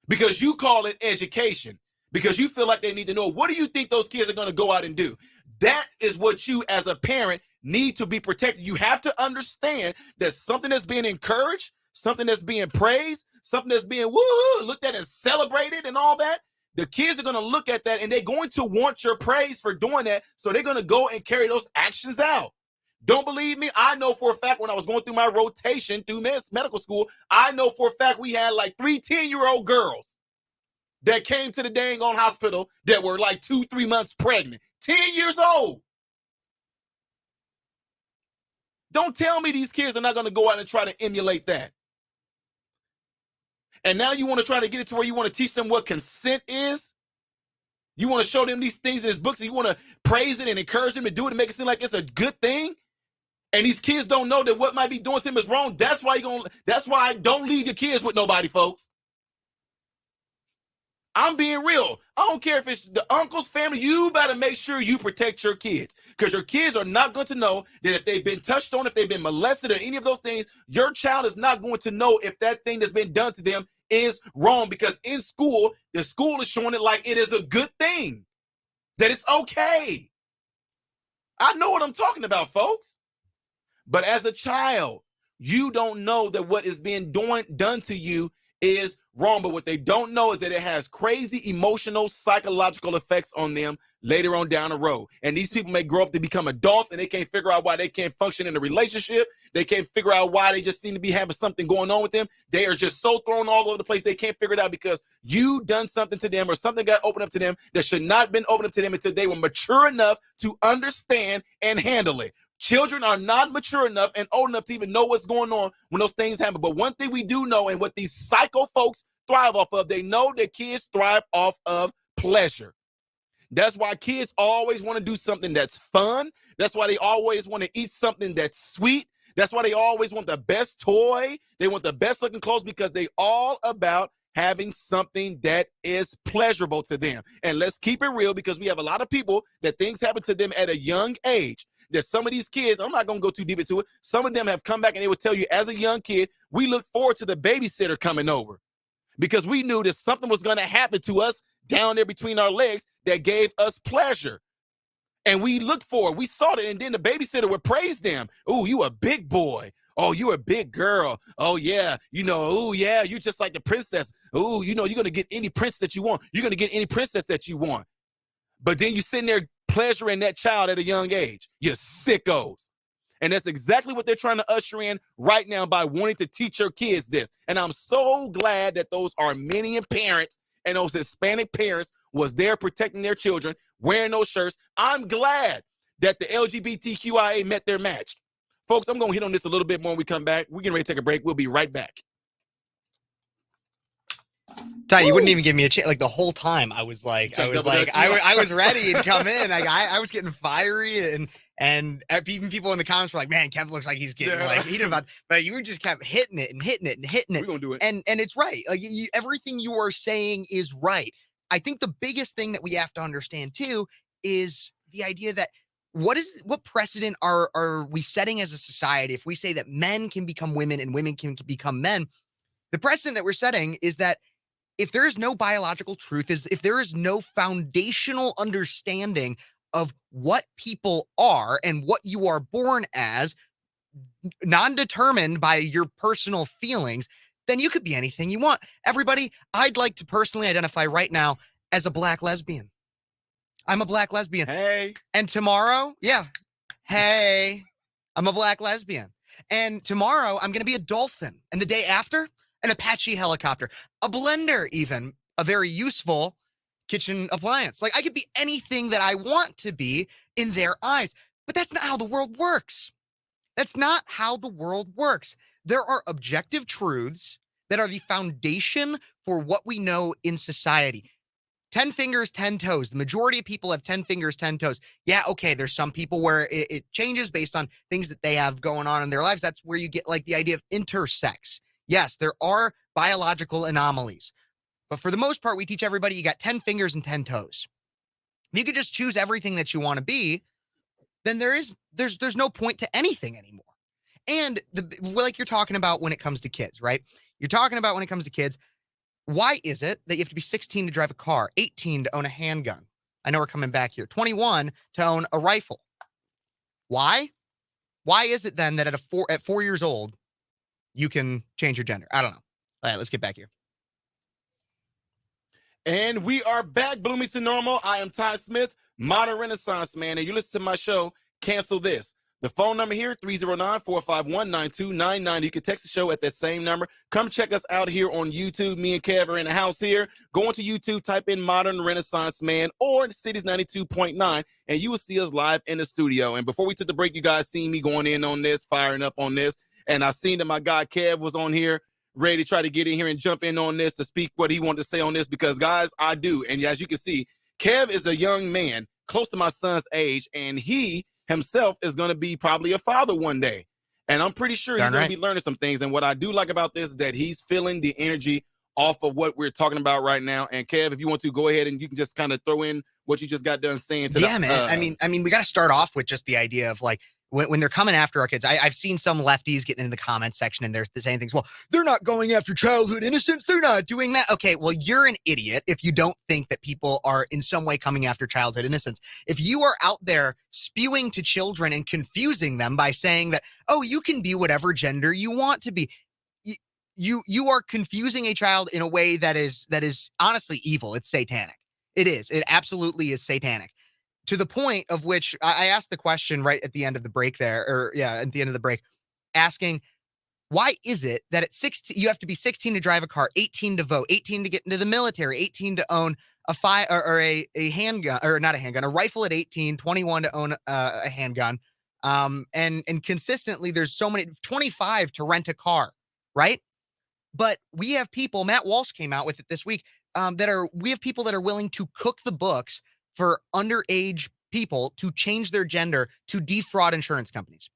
Because you call it education, because you feel like they need to know. What do you think those kids are going to go out and do? That is what you as a parent need to be protected. You have to understand that something that's being encouraged, something that's being praised, something that's being looked at and celebrated and all that, the kids are going to look at that and they're going to want your praise for doing that. So they're going to go and carry those actions out. Don't believe me? I know for a fact when I was going through my rotation through medical school, I know for a fact we had like 3 10-year-old girls that came to the dang on hospital that were like 2-3 months pregnant. 10 years old. Don't tell me these kids are not going to go out and try to emulate that. And now you want to try to get it to where you want to teach them what consent is? You want to show them these things in his books and you want to praise it and encourage them to do it and make it seem like it's a good thing? And these kids don't know that what might be doing to them is wrong. That's why don't leave your kids with nobody, folks. I'm being real. I don't care if it's the uncle's family. You better make sure you protect your kids, because your kids are not going to know that if they've been touched on, if they've been molested or any of those things, your child is not going to know if that thing that's been done to them is wrong, because in school, the school is showing it like it is a good thing, that it's okay. I know what I'm talking about, folks. But as a child, you don't know that what is being done to you is wrong. But what they don't know is that it has crazy emotional, psychological effects on them later on down the road. And these people may grow up to become adults and they can't figure out why they can't function in a relationship. They can't figure out why they just seem to be having something going on with them. They are just so thrown all over the place. They can't figure it out because you done something to them or something got opened up to them that should not have been opened up to them until they were mature enough to understand and handle it. Children are not mature enough and old enough to even know what's going on when those things happen. But one thing we do know, and what these psycho folks thrive off of, they know that kids thrive off of pleasure. That's why kids always want to do something that's fun. That's why they always want to eat something that's sweet. That's why they always want the best toy. They want the best looking clothes, because they all about having something that is pleasurable to them. And let's keep it real, because we have a lot of people that things happen to them at a young age. That some of these kids, I'm not going to go too deep into it, some of them have come back and they would tell you as a young kid, we look forward to the babysitter coming over because we knew that something was going to happen to us down there between our legs that gave us pleasure. And we looked for it. We saw it. And then the babysitter would praise them. Oh, you a big boy. Oh, you a big girl. Oh, yeah. Oh, yeah, you just like the princess. Oh, you're going to get any prince that you want. You're going to get any princess that you want. But then you sitting there pleasuring that child at a young age. You sickos. And that's exactly what they're trying to usher in right now by wanting to teach your kids this. And I'm so glad that those Armenian parents and those Hispanic parents was there protecting their children, wearing those shirts. I'm glad that the LGBTQIA met their match. Folks, I'm going to hit on this a little bit more when we come back. We're getting ready to take a break. We'll be right back. Ty, you wouldn't even give me a chance. Like the whole time, I was ready to come in. I was getting fiery, and even people in the comments were like, "Man, Kevin looks like he's getting heated about." But you just kept hitting it and hitting it and hitting it. We're gonna do it, and it's right. Like everything you are saying is right. I think the biggest thing that we have to understand too is the idea that what precedent are we setting as a society if we say that men can become women and women can become men? The precedent that we're setting is that if there is no biological truth, if there is no foundational understanding of what people are and what you are born as, non-determined by your personal feelings, then you could be anything you want. Everybody, I'd like to personally identify right now as a black lesbian. I'm a black lesbian. Hey. And tomorrow, hey, I'm a black lesbian. And tomorrow I'm going to be a dolphin. And the day after, an Apache helicopter, a blender, even a very useful kitchen appliance. Like I could be anything that I want to be in their eyes, but that's not how the world works. That's not how the world works. there are objective truths that are the foundation for what we know in society. 10 fingers, 10 toes. The majority of people have 10 fingers, 10 toes. Yeah, okay, there's some people where it changes based on things that they have going on in their lives. That's where you get like the idea of intersex. Yes, there are biological anomalies. But for the most part, we teach everybody you got 10 fingers and 10 toes. If you could just choose everything that you want to be, then there's no point to anything anymore. And like you're talking about when it comes to kids, right? You're talking about when it comes to kids, why is it that you have to be 16 to drive a car, 18 to own a handgun? I know we're coming back here. 21 to own a rifle. Why? Why is it then that at 4 years old, you can change your gender? I don't know. All right, let's get back here. And we are back, Bloomington Normal. I am Ty Smith, Modern Renaissance Man, and you listen to my show, Cancel This. The phone number here, 309-451-9299. You can text the show at that same number. Come check us out here on YouTube. Me and Kev are in the house here. Go into YouTube, type in Modern Renaissance Man or Cities 92.9, and you will see us live in the studio. And before we took the break, you guys seen me going in on this, firing up on this. And I seen that my guy Kev was on here, ready to try to get in here and jump in on this to speak what he wanted to say on this, because, guys, I do. And as you can see, Kev is a young man, close to my son's age, and he himself is going to be probably a father one day. And I'm pretty sure he's going to be learning some things. And what I do like about this is that he's feeling the energy off of what we're talking about right now. And Kev, if you want to go ahead and you can just kind of throw in what you just got done saying to man. I mean, we got to start off with just the idea of like, when they're coming after our kids, I've seen some lefties getting in the comments section and they're saying things, well, they're not going after childhood innocence. They're not doing that. Okay, well, you're an idiot if you don't think that people are in some way coming after childhood innocence. If you are out there spewing to children and confusing them by saying that, oh, you can be whatever gender you want to be, you are confusing a child in a way that is honestly evil. It's satanic. It is. It absolutely is satanic. To the point of which I asked the question right at the end of the break at the end of the break, asking, why is it that at 16, you have to be 16 to drive a car, 18 to vote, 18 to get into the military, 18 to own a handgun, or not a handgun, a rifle at 18, 21 to own a handgun. And consistently there's so many, 25 to rent a car, right? But we have people, Matt Walsh came out with it this week, we have people that are willing to cook the books for underage people to change their gender to defraud insurance companies.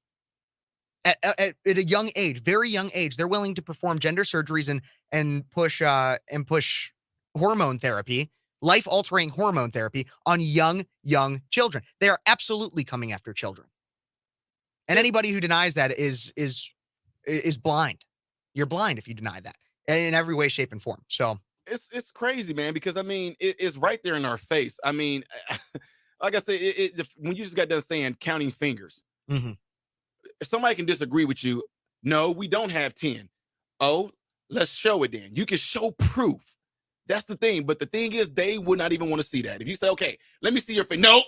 At a young age, very young age, they're willing to perform gender surgeries and push hormone therapy, life-altering hormone therapy on young children. They are absolutely coming after children. And anybody who denies that is blind. You're blind if you deny that in every way, shape, and form. So it's crazy, man, because I mean, it's right there in our face. I mean, like I said, when you just got done saying counting fingers, if somebody can disagree with you, no, we don't have 10. Oh, let's show it then. You can show proof. That's the thing. But the thing is, they would not even want to see that. If you say, okay, let me see your finger. No,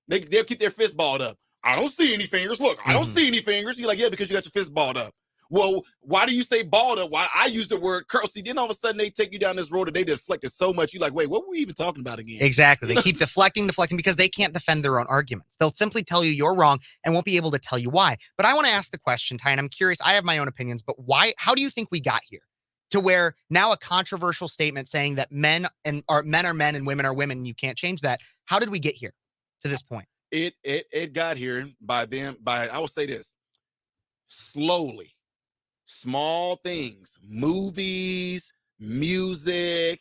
they'll keep their fist balled up. I don't see any fingers. Look, I don't see any fingers. You're like, yeah, because you got your fist balled up. Well, why do you say balled up? Why I use the word curl? See, then all of a sudden they take you down this road and they deflected so much. You're like, wait, what were we even talking about again? Exactly. They keep deflecting because they can't defend their own arguments. They'll simply tell you you're wrong and won't be able to tell you why. But I want to ask the question, Ty, and I'm curious. I have my own opinions, but why? How do you think we got here to where now a controversial statement saying that men are men and women are women and you can't change that? How did we get here to this point? It got here by I will say this, slowly. Small things, movies, music,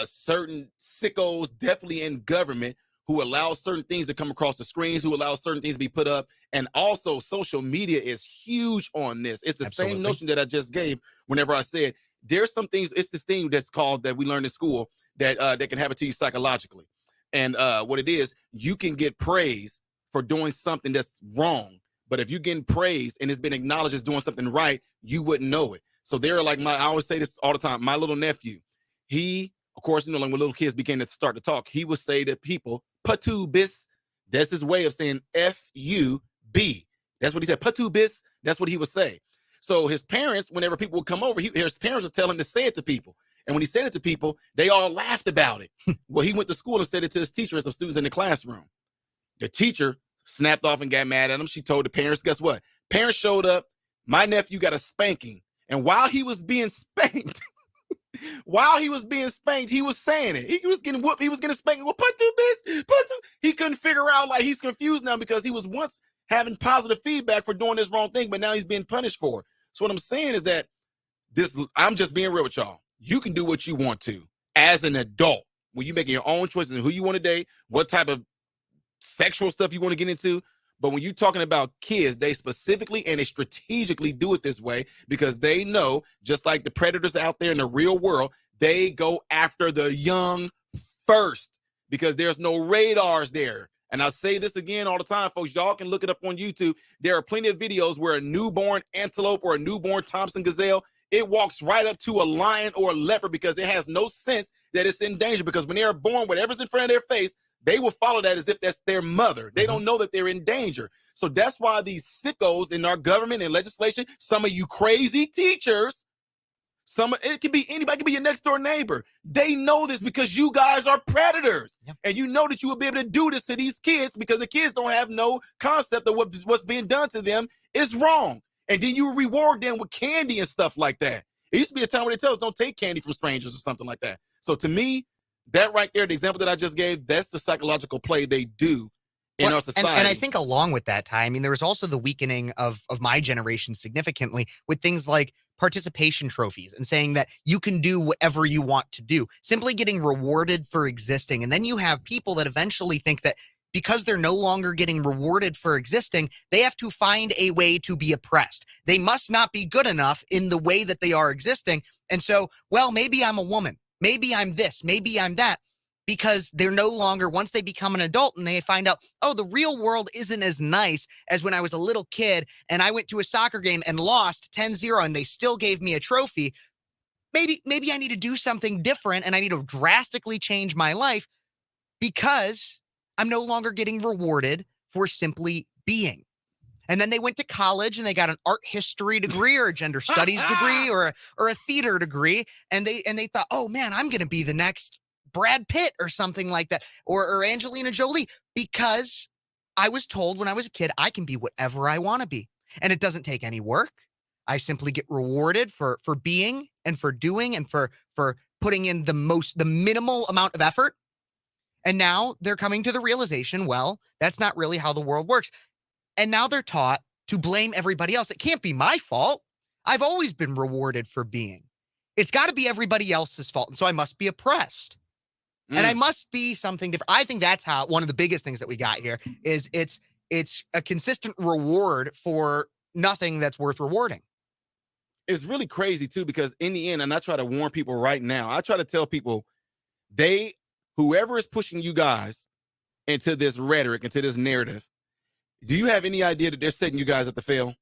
certain sickos, definitely in government, who allow certain things to come across the screens, who allow certain things to be put up. And also social media is huge on this. It's the same notion that I just gave whenever I said there's some things. It's this thing that's called, that we learned in school, that can happen to you psychologically. And what it is, you can get praise for doing something that's wrong. But if you're getting praise and it's been acknowledged as doing something right, you wouldn't know it. So they're like, I always say this all the time. My little nephew, he, of course, like when little kids began to start to talk, he would say to people, patu bis. That's his way of saying F-U-B. That's what he said. Patu bis. That's what he would say. So his parents, whenever people would come over, his parents would tell him to say it to people. And when he said it to people, they all laughed about it. Well, he went to school and said it to his teacher and some students in the classroom. The teacher snapped off and got mad at him. She told the parents, guess what? Parents showed up. my nephew got a spanking. And while he was being spanked, he was saying it. He was getting whooped. He was getting spanked. Well, put two bits, put two. He couldn't figure out, like, he's confused now because he was once having positive feedback for doing this wrong thing, but now he's being punished for it. So what I'm saying is that I'm just being real with y'all. You can do what you want to as an adult when you're making your own choices and who you want to date, what type of sexual stuff you want to get into. But when you're talking about kids, they specifically and they strategically do it this way because they know, just like the predators out there in the real world, they go after the young first because there's no radars there. And I say this again all the time, folks. Y'all can look it up on YouTube. There are plenty of videos where a newborn antelope or a newborn Thompson gazelle, it walks right up to a lion or a leopard because it has no sense that it's in danger. Because when they're born, whatever's in front of their face, they will follow that as if that's their mother. They don't know that they're in danger. So that's why these sickos in our government and legislation, some of you crazy teachers, it can be anybody, can be your next door neighbor. They know this because you guys are predators. Yep. And you know that you will be able to do this to these kids because the kids don't have no concept of what's being done to them is wrong. And then you reward them with candy and stuff like that. It used to be a time where they tell us don't take candy from strangers or something like that. So to me, that right there, the example that I just gave, that's the psychological play they do in our society. And I think along with that, Ty, I mean, there was also the weakening of my generation significantly with things like participation trophies and saying that you can do whatever you want to do, simply getting rewarded for existing. And then you have people that eventually think that because they're no longer getting rewarded for existing, they have to find a way to be oppressed. They must not be good enough in the way that they are existing. And so, well, maybe I'm a woman. Maybe I'm this, maybe I'm that, because they're no longer, once they become an adult and they find out, oh, the real world isn't as nice as when I was a little kid and I went to a soccer game and lost 10-0 and they still gave me a trophy. Maybe I need to do something different and I need to drastically change my life because I'm no longer getting rewarded for simply being. And then they went to college and they got an art history degree or a gender studies degree or a theater degree. And they thought, oh man, I'm going to be the next Brad Pitt or something like that, or Angelina Jolie, because I was told when I was a kid, I can be whatever I want to be. And it doesn't take any work. I simply get rewarded for being and for doing and for putting in the minimal amount of effort. And now they're coming to the realization, well, that's not really how the world works. And now they're taught to blame everybody else. It can't be my fault. I've always been rewarded for being. It's got to be everybody else's fault. And so I must be oppressed. And I must be something different. I think that's how one of the biggest things that we got here is it's a consistent reward for nothing that's worth rewarding. It's really crazy too, because in the end, and I try to warn people right now, I try to tell people, whoever is pushing you guys into this rhetoric, into this narrative, do you have any idea that they're setting you guys up to fail?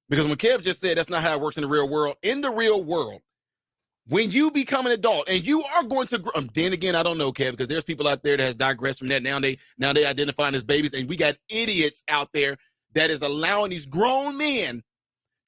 Because when Kev just said that's not how it works in the real world. In the real world, when you become an adult and you are going to grow, then again, I don't know, Kev, because there's people out there that has digressed from that. Now they identifying as babies, and we got idiots out there that is allowing these grown men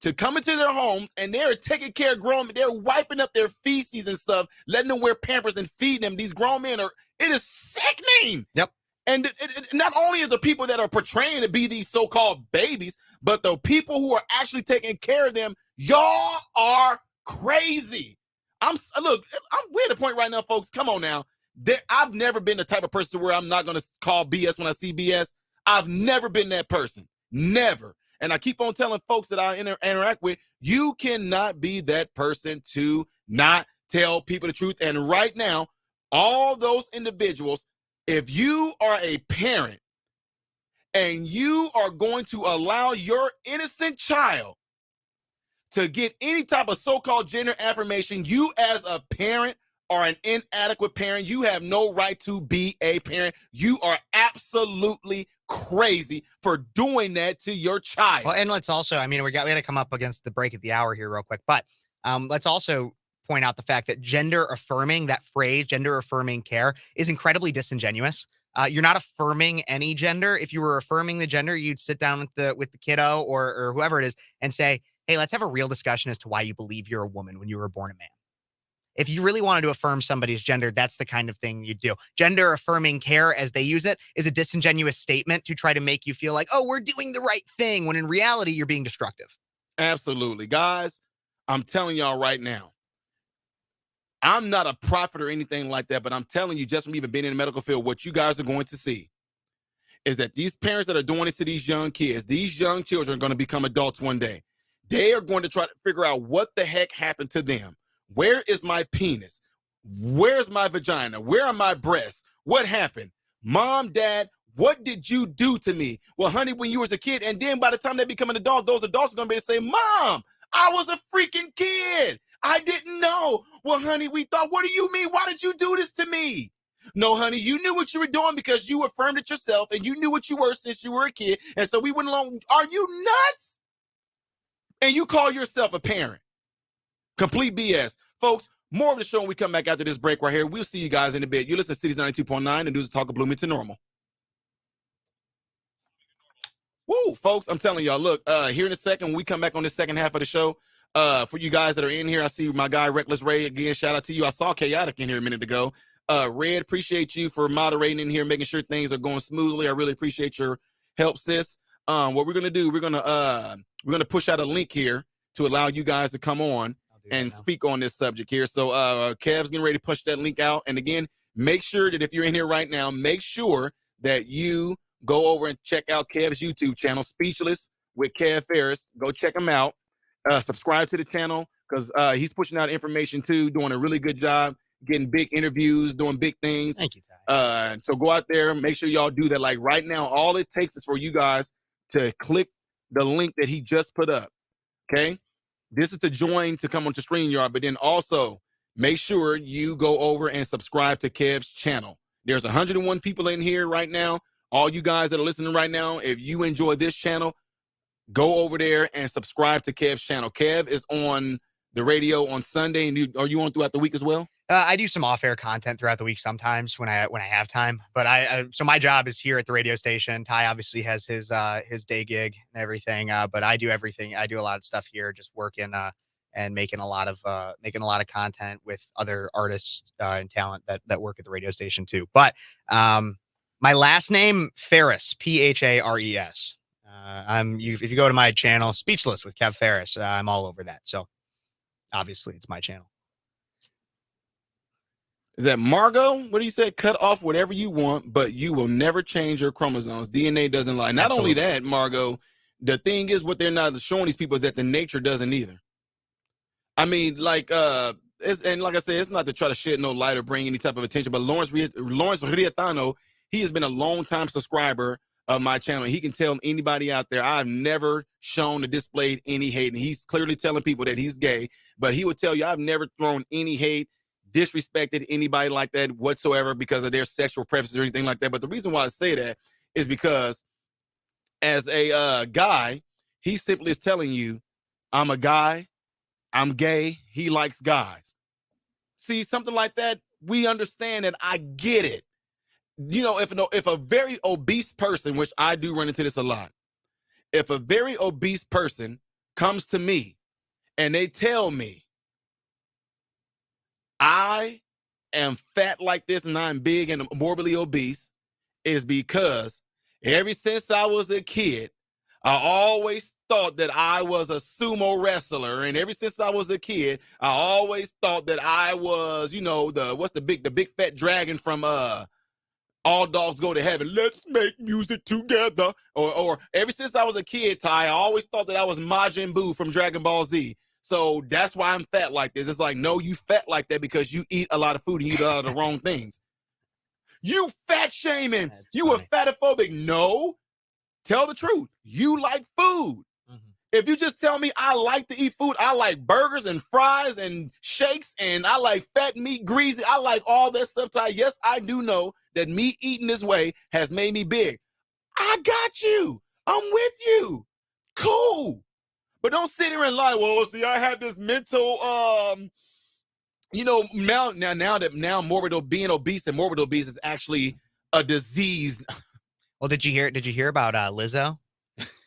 to come into their homes and they're taking care of grown men. They're wiping up their feces and stuff, letting them wear Pampers and feeding them. These grown men it is sickening. Yep. And not only are the people that are portraying to be these so-called babies, but the people who are actually taking care of them, y'all are crazy. We're at a point right now, folks. Come on now. I've never been the type of person where I'm not going to call BS when I see BS. I've never been that person. Never. And I keep on telling folks that I interact with, you cannot be that person to not tell people the truth. And right now, all those individuals, if you are a parent and you are going to allow your innocent child to get any type of so-called gender affirmation, you as a parent are an inadequate parent. You have no right to be a parent. You are absolutely crazy for doing that to your child. Well, and let's also, we got to come up against the break of the hour here real quick, but let's also point out the fact that gender affirming, that phrase, gender affirming care, is incredibly disingenuous. You're not affirming any gender. If you were affirming the gender, you'd sit down with the kiddo or whoever it is and say, hey, let's have a real discussion as to why you believe you're a woman when you were born a man. If you really wanted to affirm somebody's gender, that's the kind of thing you do. Gender affirming care, as they use it, is a disingenuous statement to try to make you feel like, oh, we're doing the right thing, when in reality, you're being destructive. Absolutely. Guys, I'm telling y'all right now, I'm not a prophet or anything like that, but I'm telling you, just from even being in the medical field, what you guys are going to see is that these parents that are doing this to these young kids, these young children are going to become adults one day. They are going to try to figure out what the heck happened to them. Where is my penis? Where's my vagina? Where are my breasts? What happened? Mom, dad, what did you do to me? Well, honey, when you was a kid, and then by the time they become an adult, those adults are going to be able to say, Mom, I was a freaking kid. I didn't know. Well, honey, we thought, what do you mean? Why did you do this to me? No, honey, you knew what you were doing because you affirmed it yourself and you knew what you were since you were a kid. And so we went along. Are you nuts? And you call yourself a parent. Complete BS. Folks, more of the show when we come back after this break right here. We'll see you guys in a bit. You listen to Cities 92.9 and News Talk of Bloomington Normal. Woo, folks, I'm telling y'all, look, here in a second, when we come back on the second half of the show, for you guys that are in here, I see my guy, Reckless Ray, again, shout out to you. I saw Chaotic in here a minute ago. Red, appreciate you for moderating in here, making sure things are going smoothly. I really appreciate your help, sis. What we're gonna do, we're gonna push out a link here to allow you guys to come on and speak on this subject here. So Kev's getting ready to push that link out. And again, make sure that if you're in here right now, make sure that you go over and check out Kev's YouTube channel, Speechless with Kev Ferris. Go check him out. Subscribe to the channel because he's pushing out information too, doing a really good job, getting big interviews, doing big things. Thank you, Ty. So go out there, make sure y'all do that. Like right now, all it takes is for you guys to click the link that he just put up. Okay? This is to join to come onto StreamYard, but then also make sure you go over and subscribe to Kev's channel. There's 101 people in here right now. All you guys that are listening right now, if you enjoy this channel, go over there and subscribe to Kev's channel. Kev is on the radio on Sunday, and are you on throughout the week as well? I do some off-air content throughout the week sometimes when I have time. But so my job is here at the radio station. Ty obviously has his day gig and everything. But I do everything. I do a lot of stuff here, just working and making a lot of content with other artists and talent that work at the radio station too. But my last name, Ferris, Phares. If you go to my channel, Speechless with Kev Ferris, I'm all over that. So obviously it's my channel. Is that Margot? What do you say? Cut off whatever you want, but you will never change your chromosomes. DNA doesn't lie. Not Absolutely. only that, Margot, the thing is what they're not showing these people is that the nature doesn't either. I mean, like, and like I said, it's not to try to shed no light or bring any type of attention, but Lawrence Rietano, he has been a long-time subscriber of my channel. He can tell anybody out there, I've never shown or displayed any hate. And he's clearly telling people that he's gay, but he would tell you, I've never thrown any hate, disrespected anybody like that whatsoever because of their sexual preferences or anything like that. But the reason why I say that is because as a guy, he simply is telling you, I'm a guy, I'm gay, he likes guys. See, something like that, we understand and I get it. You know, if a very obese person, which I do run into this a lot, if a very obese person comes to me and they tell me, I am fat like this and I'm big and morbidly obese, is because ever since I was a kid, I always thought that I was a sumo wrestler. And ever since I was a kid, I always thought that I was, you know, the big fat dragon from All Dogs Go to Heaven. Let's make music together. Or ever since I was a kid, Ty, I always thought that I was Majin Buu from Dragon Ball Z. So that's why I'm fat like this. It's like, no, you fat like that because you eat a lot of food and you eat a lot of the wrong things. You fat shaming. That's you funny. are fatophobic. No, tell the truth. You like food. Mhm. If you just tell me I like to eat food, I like burgers and fries and shakes and I like fat meat, greasy. I like all that stuff, Ty. Yes, I do know that me eating this way has made me big. I got you. I'm with you. Cool. But don't sit here and lie. Well, see, I had this mental, now being obese and morbid obese is actually a disease. Well, did you hear about Lizzo?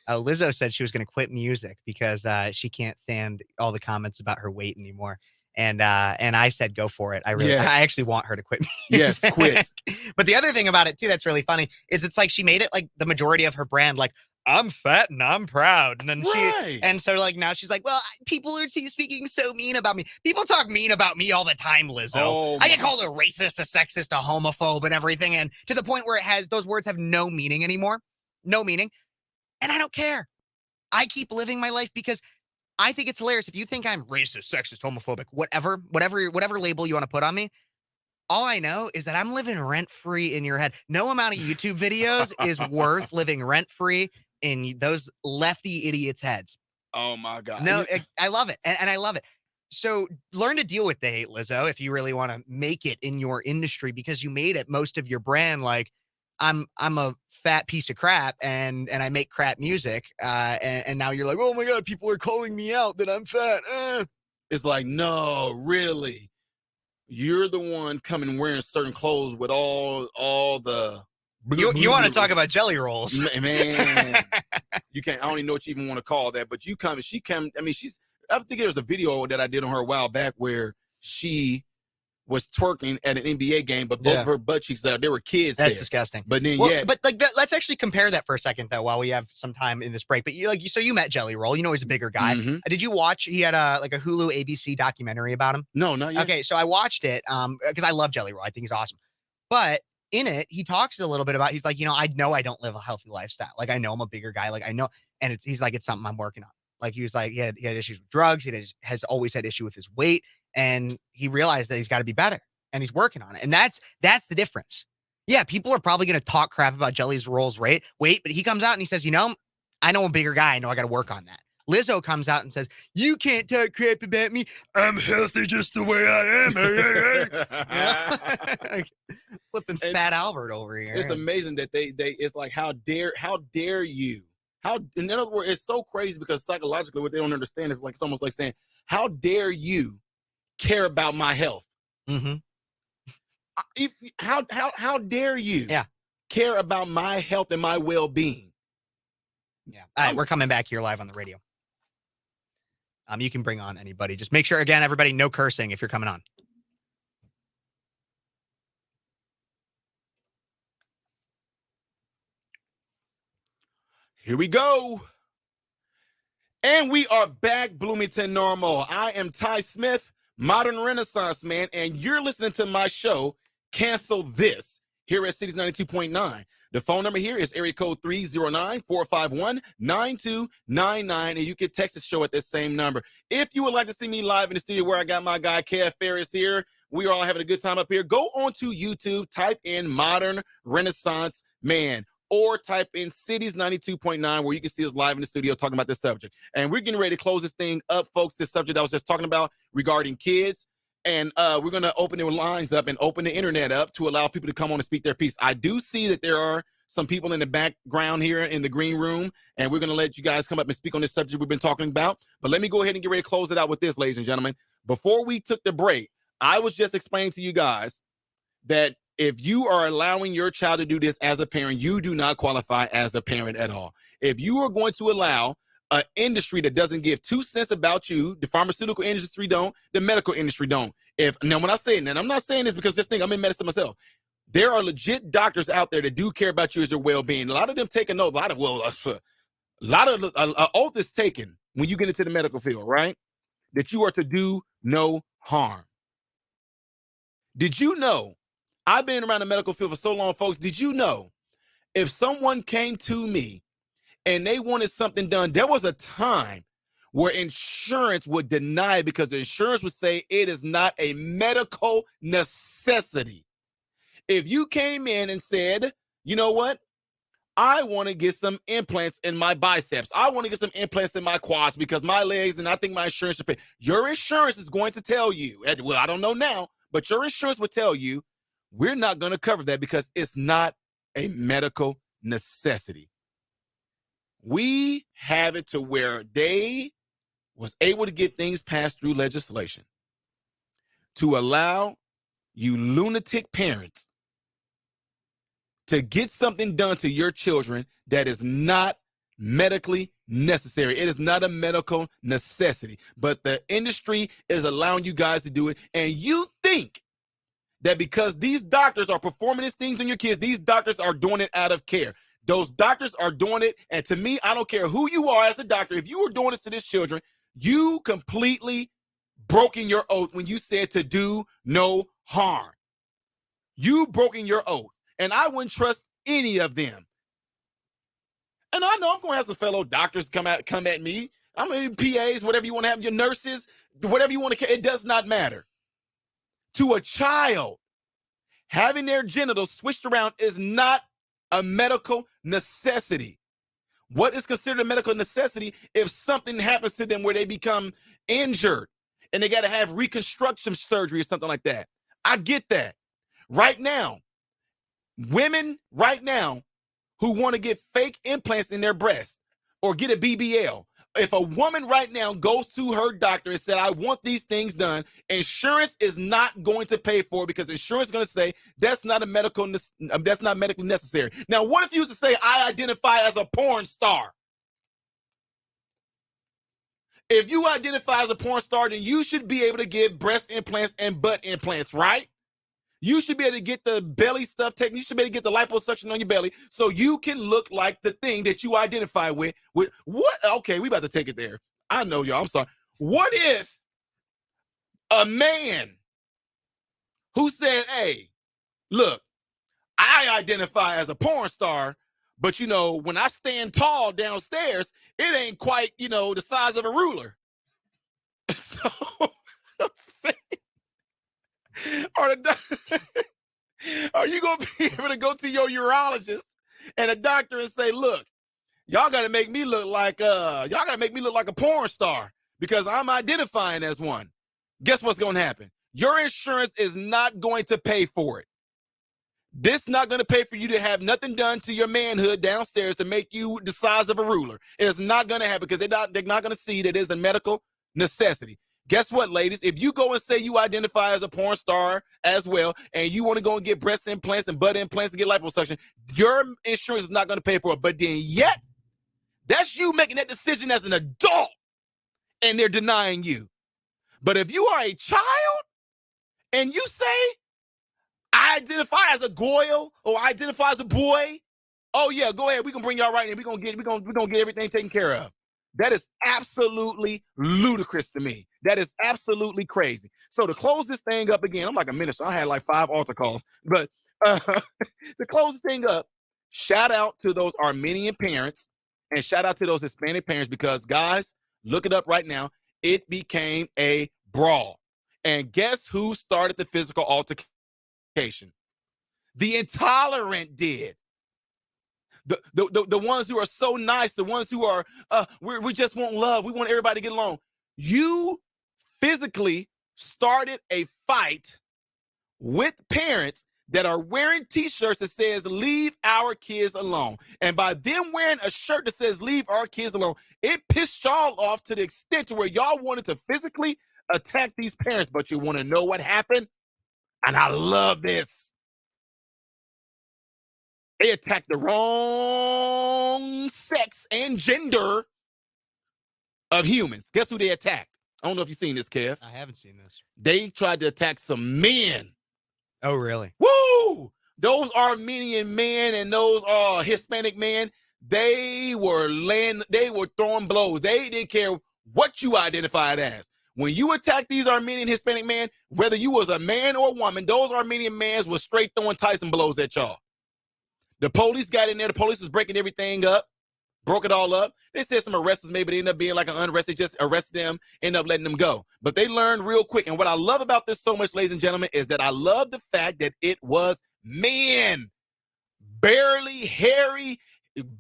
Lizzo said she was going to quit music because she can't stand all the comments about her weight anymore. And I said, go for it. I actually want her to quit music. Yes, quit. But the other thing about it too, that's really funny is it's like she made it like the majority of her brand. Like, I'm fat and I'm proud. And then Right. and so like now she's like, well, people are speaking so mean about me. People talk mean about me all the time, Lizzo. Oh, I get my. called a racist, a sexist, a homophobe, and everything. And to the point where those words have no meaning anymore. No meaning. And I don't care. I keep living my life because I think it's hilarious. If you think I'm racist, sexist, homophobic, whatever label you want to put on me, all I know is that I'm living rent-free in your head. No amount of YouTube videos is worth living rent-free in those lefty idiots' heads. Oh, my God. No, I love it. And I love it. So learn to deal with the hate, Lizzo, if you really want to make it in your industry, because you made it most of your brand. Like, I'm a fat piece of crap and I make crap music. And now you're like, oh my God, people are calling me out that I'm fat. It's like, no, really. You're the one coming wearing certain clothes with all the. You want to talk about jelly rolls? Man, you can't. I don't even know what you even want to call that. But she came. I mean, I think there was a video that I did on her a while back where she was twerking at an NBA game, but both of her butt cheeks there were kids. That's there. disgusting. But then but like let's actually compare that for a second though, while we have some time in this break. But so you met Jelly Roll. You know he's a bigger guy. Mm-hmm. Did you watch? He had a Hulu ABC documentary about him. No, not yet. Okay, so I watched it because I love Jelly Roll. I think he's awesome. But in it, he talks a little bit about. He's like, I know I don't live a healthy lifestyle. Like I know I'm a bigger guy. Like I know, and he's like, it's something I'm working on. Like he was like, he had issues with drugs. He has always had issue with his weight, and he realized that he's got to be better. And he's working on it. And that's the difference. Yeah, people are probably going to talk crap about Jelly Roll's weight, but he comes out and he says, I know I'm a bigger guy. I know I got to work on that. Lizzo comes out and says, you can't talk crap about me. I'm healthy just the way I am. Flipping fat Albert over here. It's amazing that they it's like, how dare you? In other words, it's so crazy because psychologically what they don't understand is like, it's almost like saying, how dare you care about my health? Mm-hmm. How dare you care about my health and my well-being? Yeah. All right, we're coming back here live on the radio. You can bring on anybody. Just make sure, again, everybody, no cursing if you're coming on. Here we go. And we are back, Bloomington Normal. I am Ty Smith, Modern Renaissance Man, and you're listening to my show, Cancel This, here at Cities 92.9. The phone number here is area code 309-451-9299, and you can text the show at that same number. If you would like to see me live in the studio where I got my guy, Kev Ferris here, we are all having a good time up here. Go on to YouTube, type in Modern Renaissance Man, or type in Cities 92.9 where you can see us live in the studio talking about this subject. And we're getting ready to close this thing up, folks, this subject I was just talking about regarding kids. And we're going to open the lines up and open the internet up to allow people to come on and speak their piece. I do see that there are some people in the background here in the green room, and we're going to let you guys come up and speak on this subject we've been talking about. But let me go ahead and get ready to close it out with this, ladies and gentlemen. Before we took the break, I was just explaining to you guys that if you are allowing your child to do this as a parent, you do not qualify as a parent at all. If you are going to allow an industry that doesn't give 2 cents about you, the pharmaceutical industry don't, the medical industry don't. Now when I say it, and I'm not saying this because just think I'm in medicine myself, there are legit doctors out there that do care about you as your well-being. A lot of them take a note. A oath is taken when you get into the medical field, right? That you are to do no harm. Did you know? I've been around the medical field for so long, folks. Did you know if someone came to me and they wanted something done, there was a time where insurance would deny it because the insurance would say it is not a medical necessity. If you came in and said, you know what? I want to get some implants in my biceps. I want to get some implants in my quads because my legs, and I think my insurance should pay. Your insurance is going to tell you, well, I don't know now, but your insurance would tell you, we're not going to cover that because it's not a medical necessity. We have it to where they was able to get things passed through legislation to allow you lunatic parents to get something done to your children that is not medically necessary. It is not a medical necessity, but the industry is allowing you guys to do it. And you think that because these doctors are performing these things on your kids, these doctors are doing it out of care. Those doctors are doing it. And to me, I don't care who you are as a doctor. If you were doing this to these children, you completely broken your oath when you said to do no harm. You broken your oath. And I wouldn't trust any of them. And I know I'm going to have some fellow doctors come at me. I mean, PAs, whatever you want to have, your nurses, whatever you want to, it does not matter. To a child, having their genitals switched around is not a medical necessity. What is considered a medical necessity if something happens to them where they become injured and they got to have reconstruction surgery or something like that? I get that. Right now, women right now who want to get fake implants in their breast or get a BBL. If a woman right now goes to her doctor and said, I want these things done, insurance is not going to pay for it because insurance is going to say that's not medically necessary. Now, what if you was to say, I identify as a porn star? If you identify as a porn star, then you should be able to get breast implants and butt implants, right? You should be able to get the belly stuff taken. You should be able to get the liposuction on your belly so you can look like the thing that you identify with. What? Okay, we about to take it there. I know, y'all. I'm sorry. What if a man who said, hey, look, I identify as a porn star, but, when I stand tall downstairs, it ain't quite, the size of a ruler. So, I'm saying, are you going to be able to go to your urologist and a doctor and say, look, y'all got to make me look like a porn star because I'm identifying as one? Guess what's going to happen? Your insurance is not going to pay for it. This not going to pay for you to have nothing done to your manhood downstairs to make you the size of a ruler. It's not going to happen because they're not going to see that it's a medical necessity. Guess what, ladies? If you go and say you identify as a porn star as well, and you want to go and get breast implants and butt implants and get liposuction, your insurance is not going to pay for it. But then yet, that's you making that decision as an adult, and they're denying you. But if you are a child and you say, I identify as a goyle or I identify as a boy, oh yeah, go ahead. We can bring y'all right in. We're gonna get everything taken care of. That is absolutely ludicrous to me. That is absolutely crazy. So to close this thing up again, I'm like a minister. I had like 5 altar calls, but to close this thing up, shout out to those Armenian parents and shout out to those Hispanic parents because guys, look it up right now. It became a brawl. And guess who started the physical altercation? The intolerant did. The ones who are so nice, the ones who are, we just want love. We want everybody to get along. You physically started a fight with parents that are wearing t-shirts that says, leave our kids alone. And by them wearing a shirt that says, leave our kids alone, it pissed y'all off to the extent to where y'all wanted to physically attack these parents. But you want to know what happened? And I love this. They attacked the wrong sex and gender of humans. Guess who they attacked? I don't know if you've seen this, Kev. I haven't seen this. They tried to attack some men. Oh, really? Woo! Those Armenian men and those Hispanic men, they were throwing blows. They didn't care what you identified as. When you attack these Armenian Hispanic men, whether you was a man or a woman, those Armenian men was straight throwing Tyson blows at y'all. The police got in there. The police was breaking everything up, broke it all up. They said some arrests maybe they ended up being like an unarrest. They just arrested them, ended up letting them go. But they learned real quick. And what I love about this so much, ladies and gentlemen, is that I love the fact that it was men. Barely hairy,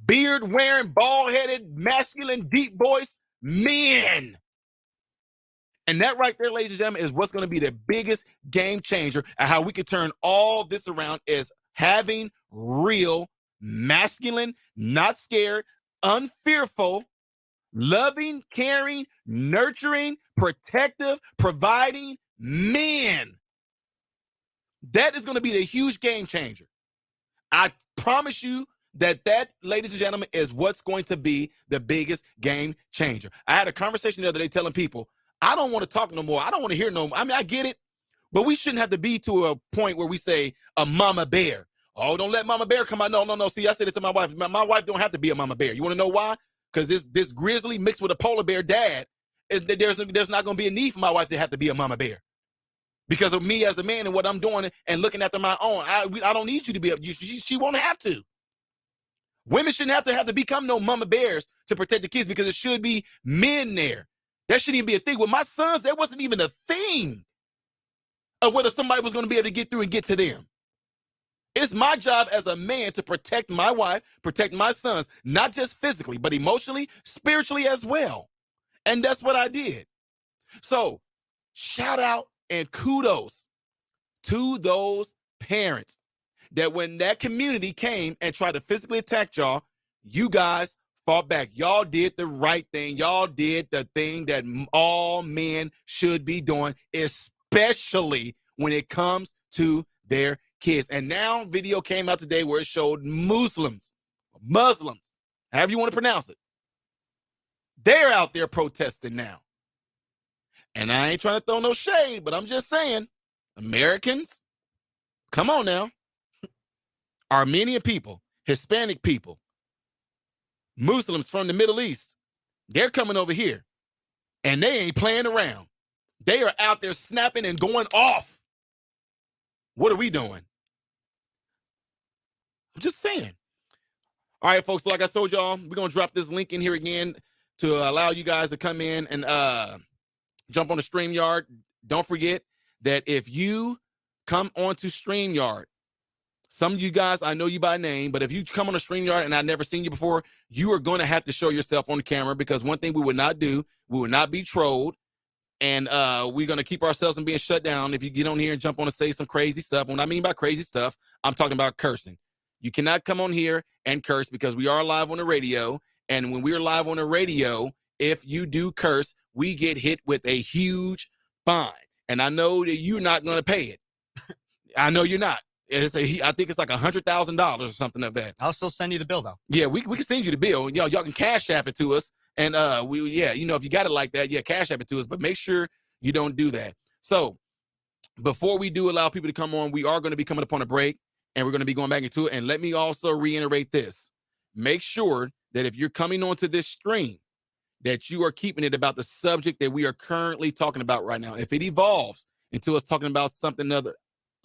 beard-wearing, bald-headed, masculine, deep voice men. And that right there, ladies and gentlemen, is what's going to be the biggest game changer and how we can turn all this around is having real, masculine, not scared, unfearful, loving, caring, nurturing, protective, providing men. That is going to be the huge game changer. I promise you that, ladies and gentlemen, is what's going to be the biggest game changer. I had a conversation the other day telling people, I don't want to talk no more. I don't want to hear no more. I mean, I get it, but we shouldn't have to be to a point where we say a mama bear. Oh, don't let Mama Bear come out. No, no, no. See, I said it to my wife. My wife don't have to be a Mama Bear. You want to know why? Because this grizzly mixed with a polar bear dad, there's not going to be a need for my wife to have to be a Mama Bear. Because of me as a man and what I'm doing and looking after my own. I don't need you to be. She won't have to. Women shouldn't have to become no Mama Bears to protect the kids because it should be men there. That shouldn't even be a thing. With my sons, there wasn't even a thing of whether somebody was going to be able to get through and get to them. It's my job as a man to protect my wife, protect my sons, not just physically, but emotionally, spiritually as well. And that's what I did. So shout out and kudos to those parents that when that community came and tried to physically attack y'all, you guys fought back. Y'all did the right thing. Y'all did the thing that all men should be doing, especially when it comes to their kids. And now video came out today where it showed Muslims, however you want to pronounce it. They're out there protesting now. And I ain't trying to throw no shade, but I'm just saying, Americans, come on now. Armenian people, Hispanic people, Muslims from the Middle East, they're coming over here and they ain't playing around. They are out there snapping and going off. What are we doing? I'm just saying. All right, folks, like I told y'all, we're going to drop this link in here again to allow you guys to come in and jump on the StreamYard. Don't forget that if you come onto StreamYard, some of you guys, I know you by name, but if you come on a StreamYard and I've never seen you before, you are going to have to show yourself on the camera because one thing we would not do, we would not be trolled, and we're going to keep ourselves from being shut down if you get on here and jump on and say some crazy stuff. When I mean by crazy stuff, I'm talking about cursing. You cannot come on here and curse because we are live on the radio, and when we're live on the radio, if you do curse, we get hit with a huge fine, and I know that you're not going to pay it. I know you're not. I think it's like $100,000 or something of that. I'll still send you the bill though. Yeah, we can send you the bill. Y'all can cash app it to us. And if you got it like that, cash app it to us. But make sure you don't do that. So before we do allow people to come on, we are going to be coming upon a break and we're going to be going back into it. And let me also reiterate this. Make sure that if you're coming onto this stream, that you are keeping it about the subject that we are currently talking about right now. If it evolves into us talking about something other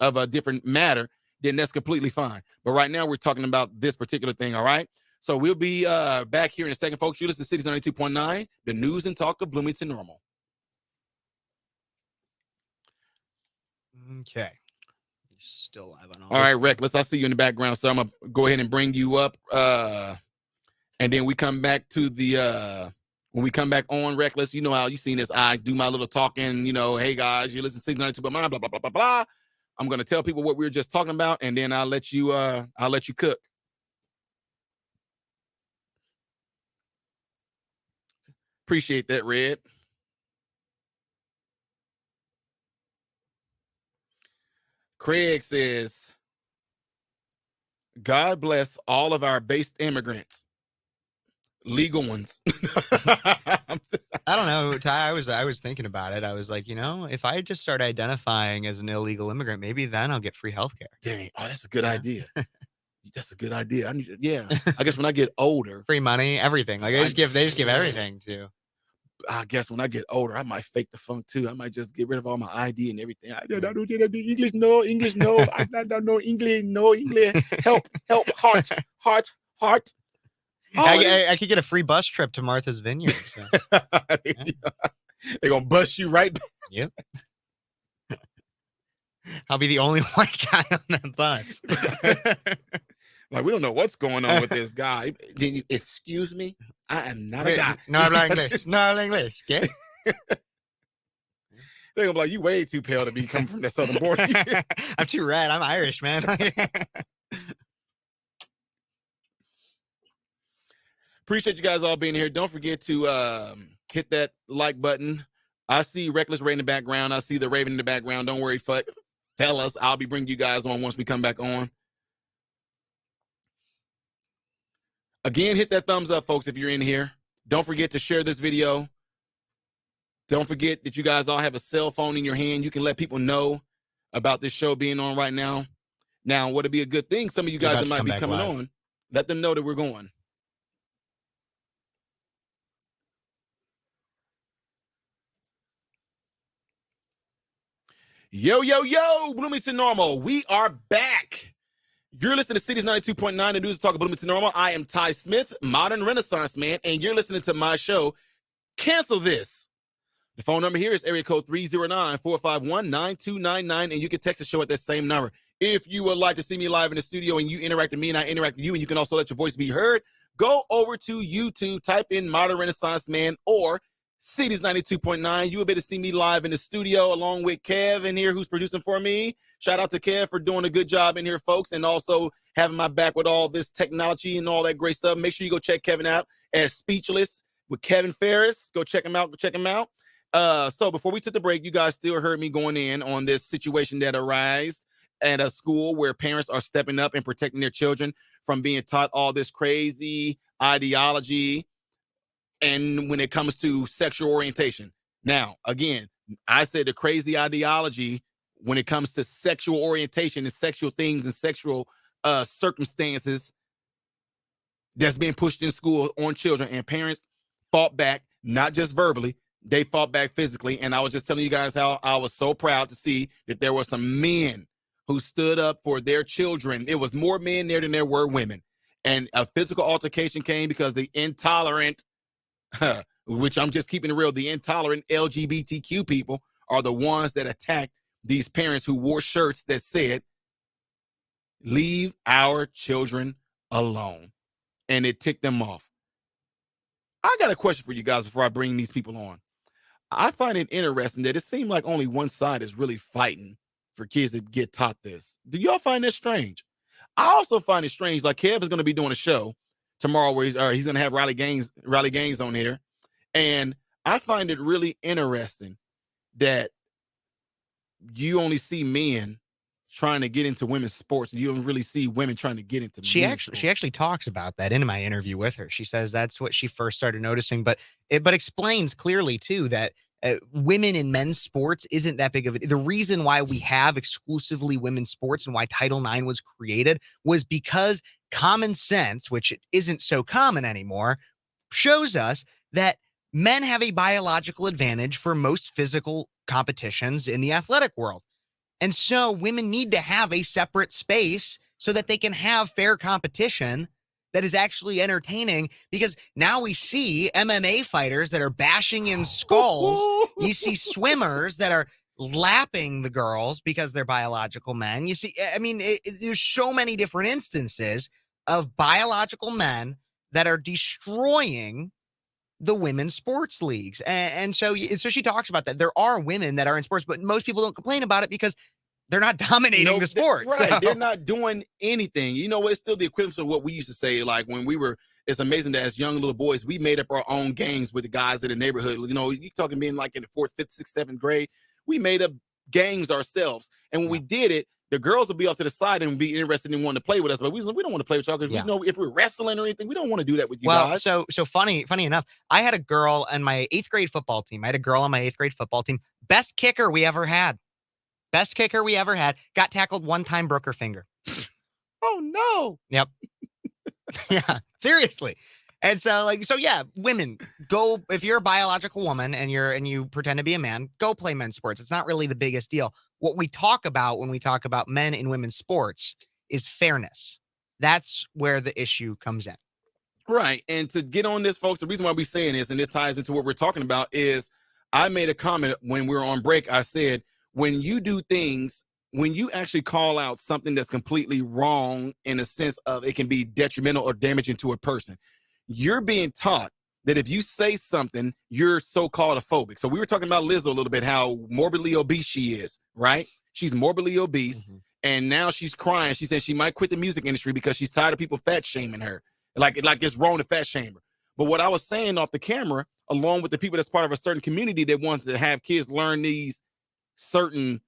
of a different matter, then that's completely fine. But right now we're talking about this particular thing, all right? So we'll be back here in a second, folks. You listen to Cities 92.9, the news and talk of Bloomington Normal. Okay. You're still live on all right, Reckless, I see you in the background, so I'm going to go ahead and bring you up. And then we come back to the, when we come back on Reckless, you know how you seen this. I do my little talking, hey, guys, you listen to Cities 92.9, blah, blah, blah, blah, blah. I'm going to tell people what we were just talking about, and then I'll let you cook. Appreciate that, Red. Craig says, God bless all of our based immigrants. Legal ones. I don't know, Ty. I was thinking about it. I was like, if I just start identifying as an illegal immigrant, maybe then I'll get free healthcare. Dang, that's a good idea. That's a good idea. I guess when I get older, free money, everything. Like they just give everything to. I guess when I get older, I might fake the funk too. I might just get rid of all my ID and everything. I don't do English. No. I don't know English. No English. Help. Heart. I could get a free bus trip to Martha's Vineyard. So. They're gonna bust you right back. Yep. I'll be the only white guy on that bus. Like, we don't know what's going on with this guy. Excuse me? I am not a guy. No habla English. No habla English. ¿Qué? They're gonna be like, you way too pale to be coming from that southern border. I'm too red. I'm Irish, man. Appreciate you guys all being here. Don't forget to hit that like button. I see Reckless Ray in the background. I see the Raven in the background. Don't worry, fellas. I'll be bringing you guys on once we come back on. Again, hit that thumbs up, folks, if you're in here. Don't forget to share this video. Don't forget that you guys all have a cell phone in your hand. You can let people know about this show being on right now. Now, would it be a good thing? Some of you You're guys about that to might come be back coming live. on, let them know that we're going. Yo, yo, yo, Bloomington Normal. We are back. You're listening to Cities 92.9, the News Talk of Bloomington Normal. I am Ty Smith, modern Renaissance man, and you're listening to my show, Cancel This. The phone number here is area code 309-451-9299, and you can text the show at that same number. If you would like to see me live in the studio and you interact with me and I interact with you, and you can also let your voice be heard, go over to YouTube, type in Modern Renaissance Man or Cities 92.9. You will be able to see me live in the studio along with Kev in here who's producing for me. Shout out to Kev for doing a good job in here, folks, and also having my back with all this technology and all that great stuff. Make sure you go check Kevin out at Speechless with Kevin Ferris. Go check him out. Go check him out. So before we took the break, you guys still heard me going in on this situation that arose at a school where parents are stepping up and protecting their children from being taught all this crazy ideology. And when it comes to sexual orientation. Now, again, I said the crazy ideology when it comes to sexual orientation and sexual things and sexual circumstances that's being pushed in school on children, and parents fought back, not just verbally, they fought back physically. And I was just telling you guys how I was so proud to see that there were some men who stood up for their children. It was more men there than there were women. And a physical altercation came because the intolerant, which I'm just keeping it real, the intolerant LGBTQ people are the ones that attacked these parents who wore shirts that said, leave our children alone. And it ticked them off. I got a question for you guys before I bring these people on. I find it interesting that it seems like only one side is really fighting for kids to get taught this. Do y'all find that strange? I also find it strange, like Kev is going to be doing a show tomorrow where he's going to have Riley Gaines on here. And I find it really interesting that you only see men trying to get into women's sports. You don't really see women trying to get into She men's actually talks about that in my interview with her. She says that's what she first started noticing, but explains clearly too that women in men's sports isn't that big of the reason why we have exclusively women's sports and why Title IX was created was because common sense, which isn't so common anymore, shows us that men have a biological advantage for most physical competitions in the athletic world. And so women need to have a separate space so that they can have fair competition that is actually entertaining, because now we see MMA fighters that are bashing in skulls. You see swimmers that are lapping the girls because they're biological men. You see, I mean, there's so many different instances of biological men that are destroying the women's sports leagues. And so she talks about that. There are women that are in sports, but most people don't complain about it because they're not dominating the sport. Right. So. They're not doing anything. You know, it's still the equivalent of what we used to say, like when we were, it's amazing that as young little boys, we made up our own games with the guys in the neighborhood. You know, you talking being like in the 4th, 5th, 6th, 7th grade, we made up games ourselves. And when we did it, the girls would be off to the side and be interested in wanting to play with us. But we don't want to play with y'all because we know if we're wrestling or anything, we don't want to do that with you guys. So funny enough, I had a girl on my 8th grade football team. Best kicker we ever had. Got tackled one time, broke her finger. Oh no. Yep. Yeah, seriously. And so women, go, if you're a biological woman and you pretend to be a man, go play men's sports. It's not really the biggest deal. What we talk about when we talk about men in women's sports is fairness. That's where the issue comes in. Right. And to get on this, folks, the reason why we're saying this, and this ties into what we're talking about, is I made a comment when we were on break. I said, when you do things, when you actually call out something that's completely wrong in a sense of it can be detrimental or damaging to a person, you're being taught that if you say something, you're so-called a phobic. So we were talking about Lizzo a little bit, how morbidly obese she is, right? She's morbidly obese, and now she's crying. She said she might quit the music industry because she's tired of people fat shaming her. Like it's wrong to fat shame her. But what I was saying off the camera, along with the people that's part of a certain community that wants to have kids learn these certain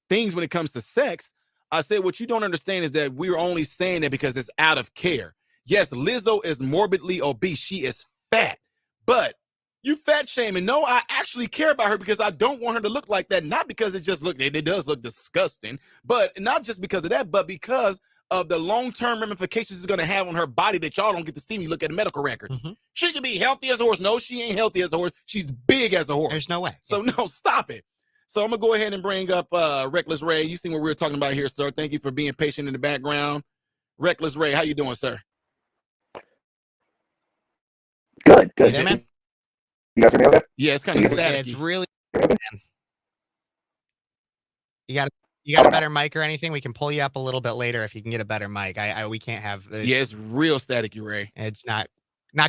things when it comes to sex, I said, what you don't understand is that we're only saying that because it's out of care. Yes, Lizzo is morbidly obese. She is fat, but You fat shaming. No, I actually care about her because I don't want her to look like that. Not because it does look disgusting, but not just because of that, but because of the long-term ramifications it's going to have on her body that y'all don't get to see when you look at the medical records. She could be healthy as a horse. No, she ain't healthy as a horse. She's big as a horse. There's no way. So no, stop it. So I'm going to go ahead and bring up Reckless Ray. You see what we were talking about here, sir. Thank you for being patient in the background. Reckless Ray, how you doing, sir? Good. Yeah, man. You guys hear me okay? Yeah, it's kind of staticky. It's really. You got a better mic or anything? We can pull you up a little bit later if you can get a better mic. We can't have. Yeah, it's real staticky, Ray. It's not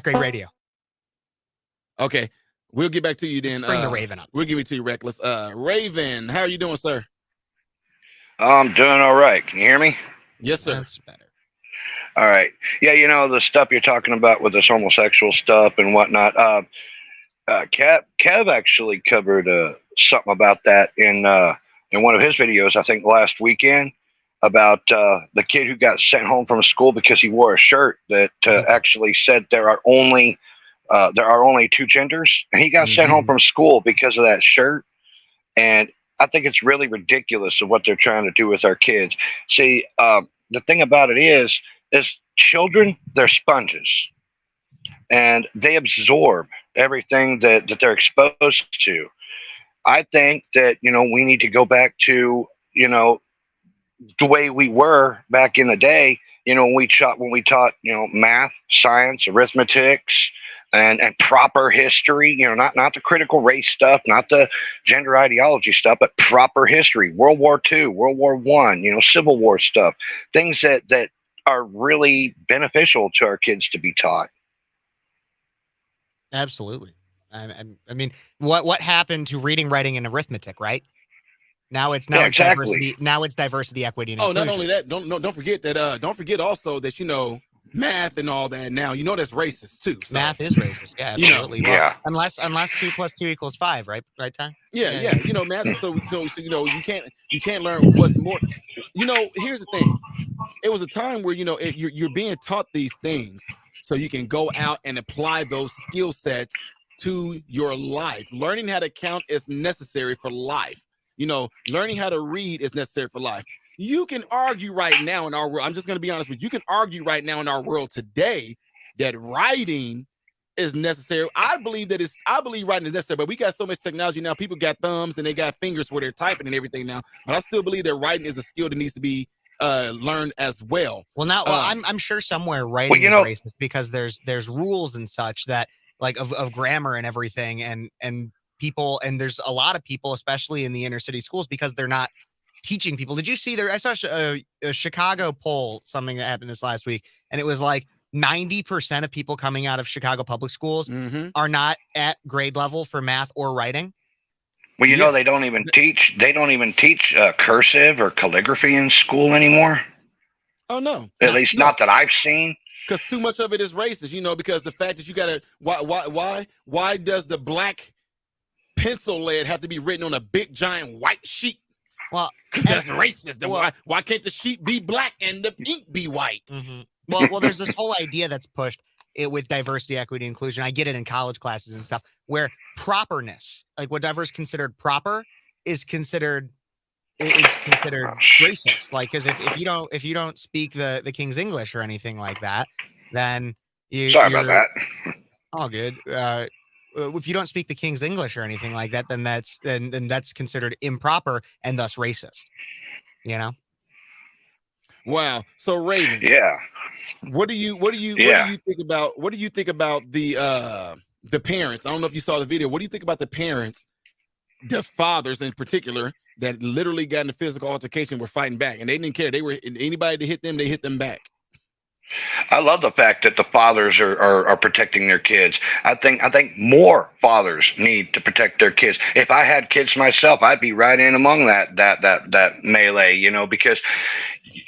great radio. Okay, we'll get back to you then. Let's bring the Raven up. We'll give it to you, Reckless. Raven, how are you doing, sir? I'm doing all right. Can you hear me? Yes, sir. That's better. All right. Yeah, you know, the stuff you're talking about with this homosexual stuff and whatnot. Kev actually covered something about that in one of his videos, I think last weekend, about the kid who got sent home from school because he wore a shirt that actually said there are only two genders, and he got sent home from school because of that shirt. And I think it's really ridiculous of what they're trying to do with our kids. See, the thing about it is children, they're sponges, and they absorb everything that they're exposed to. I think that, you know, we need to go back to, you know, the way we were back in the day, you know, when we taught, you know, math, science, arithmetics, and proper history, you know, not the critical race stuff, not the gender ideology stuff, but proper history, World War II, World War I, you know, Civil War stuff, things that are really beneficial to our kids to be taught. Absolutely. I mean, what happened to reading, writing, and arithmetic, right? Now it's exactly. diversity. Now it's diversity, equity, and inclusion. inclusion. Not only that, don't forget that. Don't forget also that, you know, math and all that. Now, you know, that's racist too. So. Math is racist. Yeah, absolutely. You know, yeah. Unless 2 + 2 = 5, right? Right, Ty? Yeah. You know, math. So you know, you can't learn what's more. You know, here's the thing. It was a time where, you know, you're being taught these things so you can go out and apply those skill sets to your life. Learning how to count is necessary for life. You know, learning how to read is necessary for life. You can argue right now in our world. I'm just going to be honest with you. You can argue right now in our world today that writing is necessary. I believe writing is necessary, but we got so much technology now. People got thumbs and they got fingers where they're typing and everything now. But I still believe that writing is a skill that needs to be learned as well. Well, now, I'm sure somewhere writing is racist because there's rules and such that, like, of grammar and everything, and people, and there's a lot of people, especially in the inner city schools, because they're not teaching people. Did you see there? I saw a Chicago poll, something that happened this last week, and it was like 90% of people coming out of Chicago public schools are not at grade level for math or writing. Well, you know, they don't even teach cursive or calligraphy in school anymore. Oh no! At least not that I've seen. Because too much of it is racist, you know. Because the fact that you gotta why does the black pencil lead have to be written on a big giant white sheet? Well, because that's racist. Why can't the sheet be black and the ink be white? Well, there's this whole idea that's pushed with diversity, equity, inclusion. I get it in college classes and stuff, where properness, like whatever is considered proper, is considered racist. Like, because if you don't speak the King's English or anything like that, then sorry about that. All good. If you don't speak the King's English or anything like that, then that's considered improper and thus racist. You know. Wow. So Raven. Yeah. What do you think about the parents? I don't know if you saw the video. What do you think about the parents, the fathers in particular, that literally got in a physical altercation, were fighting back, and they didn't care. They were anybody to hit them, they hit them back. I love the fact that the fathers are protecting their kids. I think more fathers need to protect their kids. If I had kids myself, I'd be right in among that melee, you know, because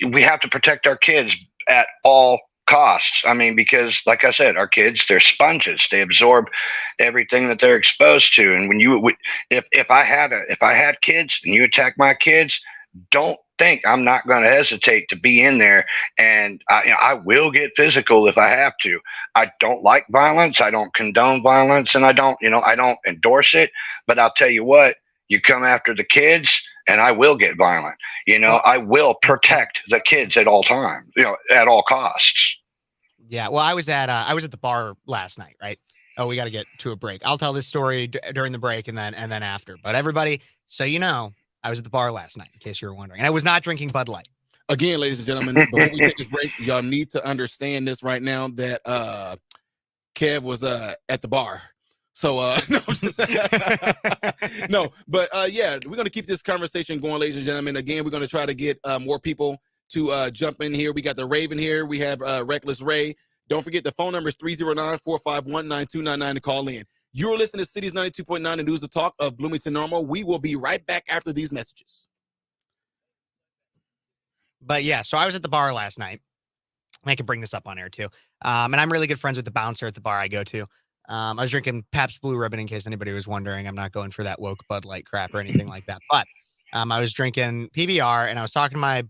we have to protect our kids at all costs. I mean, because like I said, our kids, they're sponges. They absorb everything that they're exposed to. And when if I had kids and you attack my kids, don't think, I'm not going to hesitate to be in there, and I will get physical if I have to. I don't like violence. I don't condone violence, and I don't endorse it. But I'll tell you what, you come after the kids, and I will get violent. Well, I will protect the kids at all times. At all costs. Yeah. Well, I was at the bar last night, right? Oh, we got to get to a break. I'll tell this story during the break and then after. But everybody, so I was at the bar last night, in case you were wondering, and I was not drinking Bud Light. Again, ladies and gentlemen, before we take this break, y'all need to understand this right now that Kev was at the bar. So no, but yeah, we're gonna keep this conversation going, ladies and gentlemen. Again, we're gonna try to get more people to jump in here. We got the Raven here. We have Reckless Ray. Don't forget the phone number is 309-451-9299 to call in. You're listening to Cities 92.9, the news, the talk of Bloomington Normal. We will be right back after these messages. But yeah, so I was at the bar last night. I could bring this up on air too. And I'm really good friends with the bouncer at the bar I go to. I was drinking Pabst Blue Ribbon, in case anybody was wondering. I'm not going for that woke Bud Light crap or anything like that. But I was drinking PBR, and I was talking to my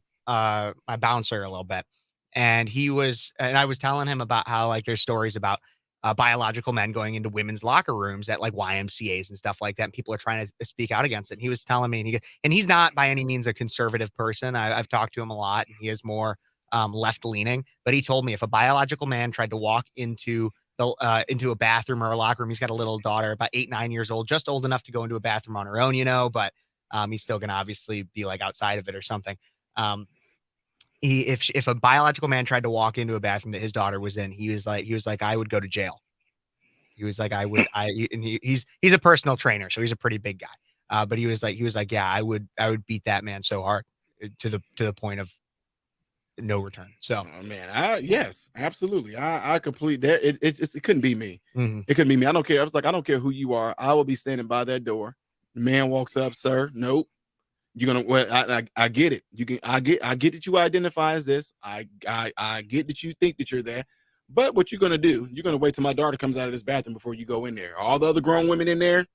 bouncer a little bit, and I was telling him about how like there's stories about biological men going into women's locker rooms at like YMCA's and stuff like that. And people are trying to speak out against it. And he was telling me, and he's not by any means a conservative person. I've talked to him a lot, and he is more left leaning. But he told me if a biological man tried to walk into a bathroom or a locker room, he's got a little daughter, about 8-9 years old, just old enough to go into a bathroom on her own, but he's still gonna obviously be like outside of it or something. If a biological man tried to walk into a bathroom that his daughter was in, he was like, I would go to jail. He was like, he's a personal trainer, so he's a pretty big guy. But he was like, yeah, I would beat that man so hard to the point of no return. So, oh, man, yes, absolutely. I complete that. It couldn't be me. mm-hmm. It couldn't be me. I don't care. I was like, I don't care who you are. I will be standing by that door. The man walks up, sir. Nope. You're gonna. Well, I get it. I get that you identify as this. I get that you think that you're there. But what you're gonna do? You're gonna wait till my daughter comes out of this bathroom before you go in there. All the other grown women in there.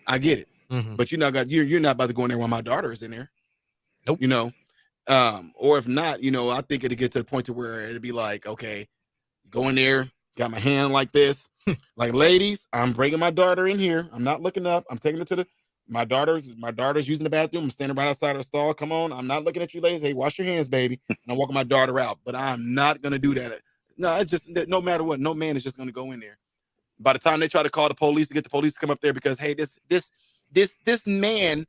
I get it. Mm-hmm. But you're not about to go in there while my daughter is in there. Nope. Or if not, I think it'll get to the point to where it'll be like, okay, go in there, got my hand like this, like, ladies, I'm bringing my daughter in here. I'm not looking up. I'm taking her to my daughter's using the bathroom. I'm standing right outside of the stall. Come on. I'm not looking at you, ladies. Hey, wash your hands, baby. And I'm walking my daughter out, but I'm not going to do that. No, it's just, no matter what, no man is just going to go in there. By the time they try to call the police to get the police to come up there because, hey, this man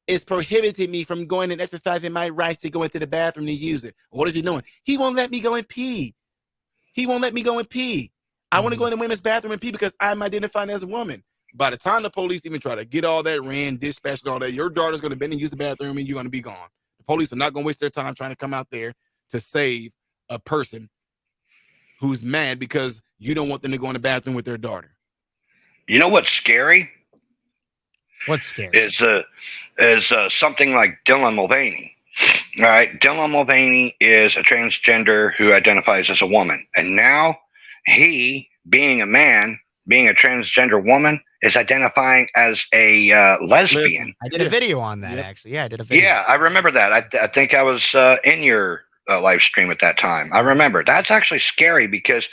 is prohibiting me from going and exercising my rights to go into the bathroom to use it. What is he doing? He won't let me go and pee. I want to go in the women's bathroom and pee because I'm identifying as a woman. By the time the police even try to get all that dispatched all that, your daughter's going to bend and use the bathroom and you're going to be gone. The police are not going to waste their time trying to come out there to save a person who's mad because you don't want them to go in the bathroom with their daughter. You know what's scary? What's scary is something like Dylan Mulvaney. All right, Dylan Mulvaney is a transgender who identifies as a woman, and now he, being a man, being a transgender woman, is identifying as a lesbian. I did a video on that, actually. Yeah, I did a video. Yeah, I remember that. I think I was in your live stream at that time. I remember. That's actually scary because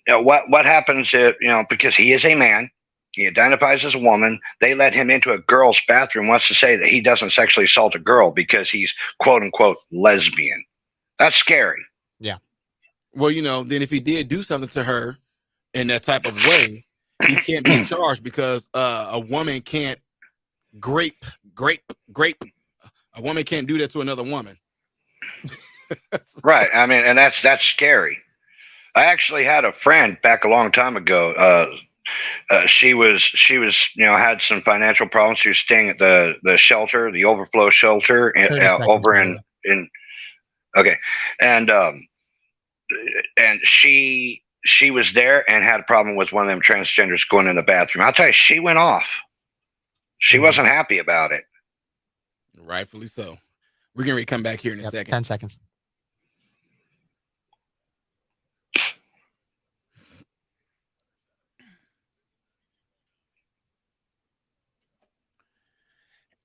what happens if, because he is a man, he identifies as a woman, they let him into a girl's bathroom, wants to say that he doesn't sexually assault a girl because he's quote unquote lesbian. That's scary. Yeah. Well, then if he did do something to her in that type of way, he can't be charged because a woman can't grape. A woman can't do that to another woman. Right. I mean, and that's scary. I actually had a friend back a long time ago. She was had some financial problems. She was staying at the shelter, the overflow shelter over in okay, and she was there and had a problem with one of them transgenders going in the bathroom. I'll tell you, she went off. She wasn't happy about it. Rightfully so. We're going to come back here in a second. 10 seconds.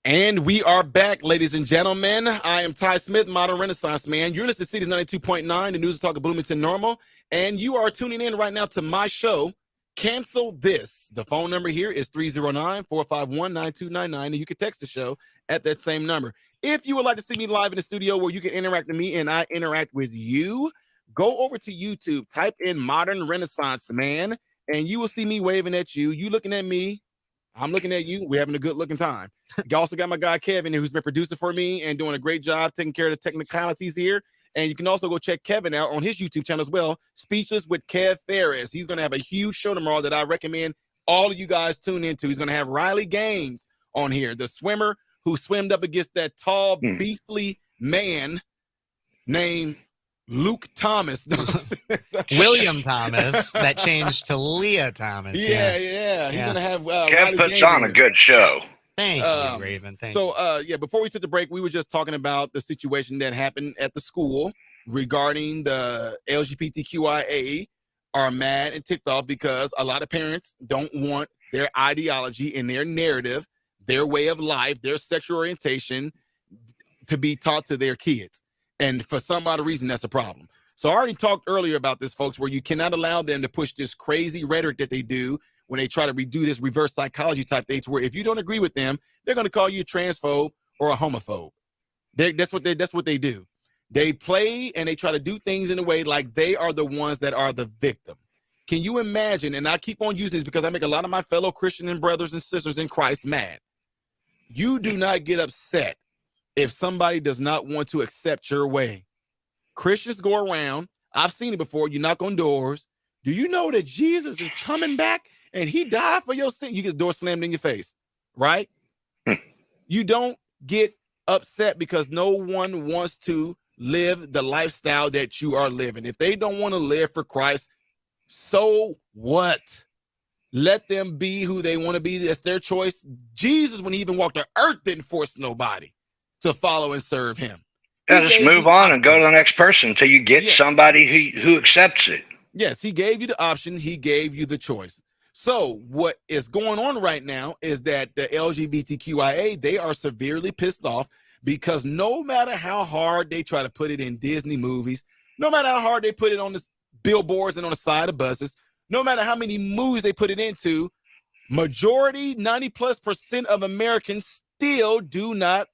And we are back, ladies and gentlemen. I am Ty Smith, Modern Renaissance Man. You're listening to Cities 92.9, the News Talk of Bloomington Normal. And you are tuning in right now to my show, Cancel This. The phone number here is 309-451-9299, and you can text the show at that same number. If you would like to see me live in the studio where you can interact with me and I interact with you, go over to YouTube, type in Modern Renaissance Man, and you will see me waving at you. You looking at me, I'm looking at you. We're having a good looking time. You also got my guy Kevin here, who's been producing for me and doing a great job taking care of the technicalities here. And you can also go check Kevin out on his YouTube channel as well, Speechless with Kev Ferris. He's going to have a huge show tomorrow that I recommend all of you guys tune into. He's going to have Riley Gaines on here, the swimmer who swam up against that tall, beastly man named Luke Thomas. William Thomas, that changed to Leah Thomas. Yeah. He's going to have Kev puts on a good show. Thank you, Raven. Thank you. So, before we took the break, we were just talking about the situation that happened at the school regarding the LGBTQIA are mad and ticked off because a lot of parents don't want their ideology and their narrative, their way of life, their sexual orientation to be taught to their kids. And for some odd reason, that's a problem. So I already talked earlier about this, folks, where you cannot allow them to push this crazy rhetoric that they do when they try to redo this reverse psychology type things, where if you don't agree with them, they're going to call you a transphobe or a homophobe. That's what they do. They play and they try to do things in a way like they are the ones that are the victim. Can you imagine? And I keep on using this because I make a lot of my fellow Christian and brothers and sisters in Christ mad. You do not get upset if somebody does not want to accept your way. Christians go around. I've seen it before. You knock on doors. Do you know that Jesus is coming back and he died for your sin? You get the door slammed in your face, right? You don't get upset because no one wants to live the lifestyle that you are living. If they don't want to live for Christ, so what? Let them be who they want to be. That's their choice. Jesus, when he even walked the earth, didn't force nobody to follow and serve him. Yeah, just move on and go to the next person until you get somebody who accepts it. Yes, he gave you the option. He gave you the choice. So what is going on right now is that the LGBTQIA, they are severely pissed off because no matter how hard they try to put it in Disney movies, no matter how hard they put it on the billboards and on the side of buses, no matter how many movies they put it into, majority, 90+% of Americans still do not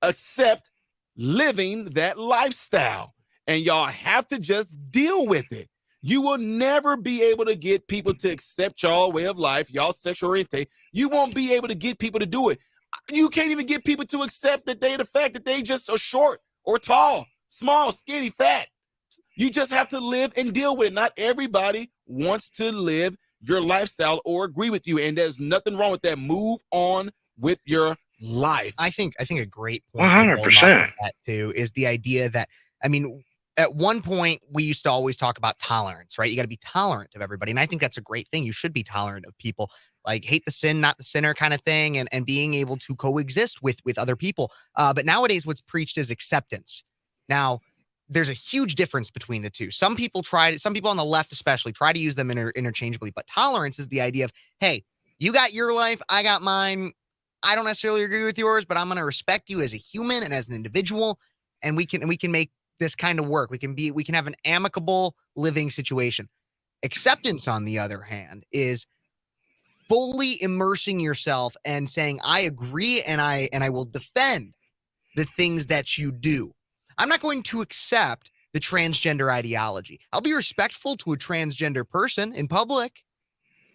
accept living that lifestyle. And y'all have to just deal with it. You will never be able to get people to accept y'all way of life, y'all sexual orientation. You won't be able to get people to do it. You can't even get people to accept that the fact that they just are short or tall, small, skinny, fat. You just have to live and deal with it. Not everybody wants to live your lifestyle or agree with you. And there's nothing wrong with that. Move on with your life. I think a great point 100% that too is the idea that, I mean, at one point we used to always talk about tolerance, right? You got to be tolerant of everybody. And I think that's a great thing. You should be tolerant of people, like hate the sin, not the sinner kind of thing. And being able to coexist with other people. But nowadays what's preached is acceptance. Now, there's a huge difference between the two. Some people on the left especially try to use them interchangeably, but tolerance is the idea of, hey, you got your life, I got mine. I don't necessarily agree with yours, but I'm going to respect you as a human and as an individual. And we can make this kind of work. We can have an amicable living situation. Acceptance, on the other hand, is fully immersing yourself and saying, I agree and I will defend the things that you do. I'm not going to accept the transgender ideology. I'll be respectful to a transgender person in public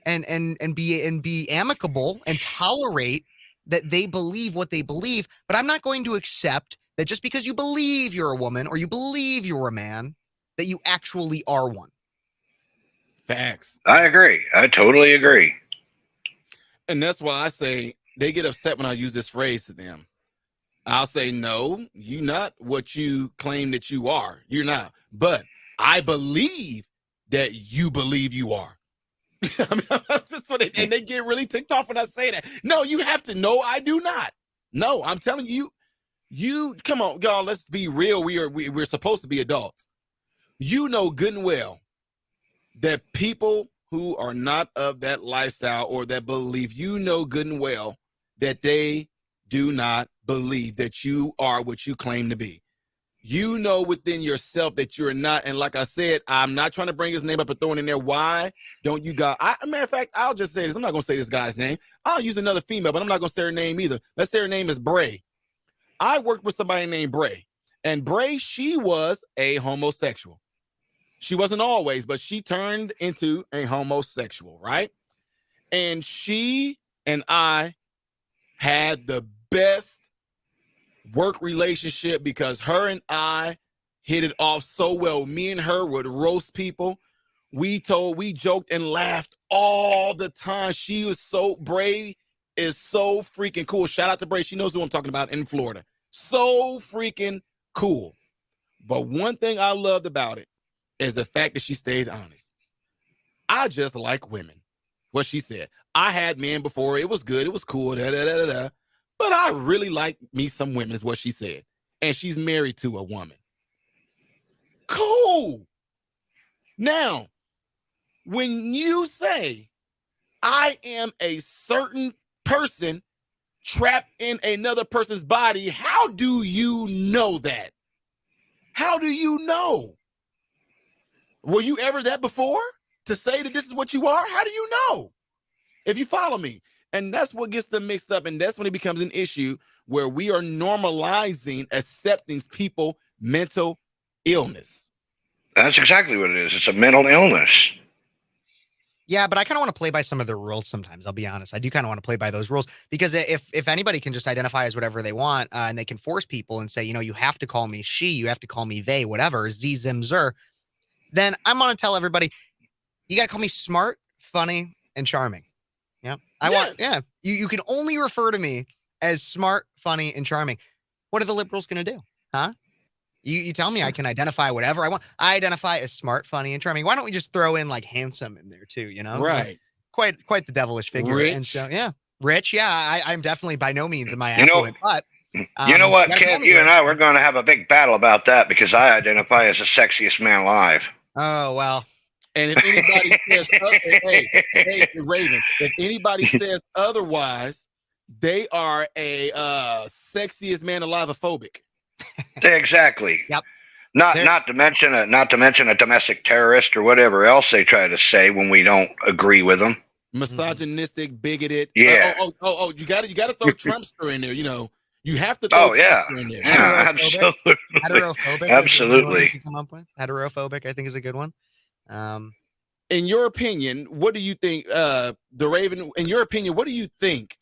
and be amicable and tolerate that they believe what they believe, but I'm not going to accept that just because you believe you're a woman or you believe you're a man, that you actually are one. Facts. I agree. I totally agree. And that's why I say they get upset when I use this phrase to them. I'll say, no, you're not what you claim that you are. You're not. But I believe that you believe you are. I mean, and they get really ticked off when I say that. No, you have to. No, I do not. No, I'm telling you, come on, y'all, let's be real. We're supposed to be adults. You know good and well that people who are not of that lifestyle or that belief, you know good and well that they do not believe that you are what you claim to be. You know within yourself that you're not. And like I said, I'm not trying to bring his name up and throw it in there. Why don't you guys? Matter of fact, I'll just say this. I'm not going to say this guy's name. I'll use another female, but I'm not going to say her name either. Let's say her name is Bray. I worked with somebody named Bray. And Bray, she was a homosexual. She wasn't always, but she turned into a homosexual, right? And she and I had the best work relationship because her and I hit it off so well. Me and her would roast people. We joked and laughed all the time. She was so Bray is so freaking cool. Shout out to Bray. She knows who I'm talking about in Florida. So freaking cool. But one thing I loved about it is the fact that she stayed honest. I just like women. What she said. I had men before. It was good. It was cool. But I really like me some women is what she said. And she's married to a woman. Cool. Now, when you say I am a certain person trapped in another person's body, how do you know that? How do you know? Were you ever that before? To say that this is what you are? How do you know? If you follow me. And that's what gets them mixed up. And that's when it becomes an issue where we are normalizing accepting people mental illness. That's exactly what it is. It's a mental illness. Yeah, but I kind of want to play by some of the rules sometimes. I'll be honest. I do kind of want to play by those rules because if anybody can just identify as whatever they want and they can force people and say, you have to call me she, you have to call me they, whatever, z, zim, zer, then I'm going to tell everybody, you got to call me smart, funny, and charming. Yeah. You can only refer to me as smart, funny, and charming. What are the liberals going to do? Huh? You tell me I can identify whatever I want. I identify as smart, funny, and charming. Why don't we just throw in like handsome in there too? Right. Quite the devilish figure. Rich. And so, yeah, rich. Yeah, I'm definitely by no means am I affluent, but you know what, Kev, you and I, we're going to have a big battle about that because I identify as the sexiest man alive. Oh, well. And if anybody says, hey, Raven, if anybody says otherwise, they are a sexiest man alive phobic. Exactly. Yep. Not to mention a domestic terrorist or whatever else they try to say when we don't agree with them. Misogynistic, bigoted. Yeah. You got to throw Trumpster in there. You have to throw Trumpster in there. Yeah, absolutely. Heterophobic. Absolutely. To come up with heterophobic, I think is a good one. In your opinion, what do you think? The Raven. In your opinion, what do you think?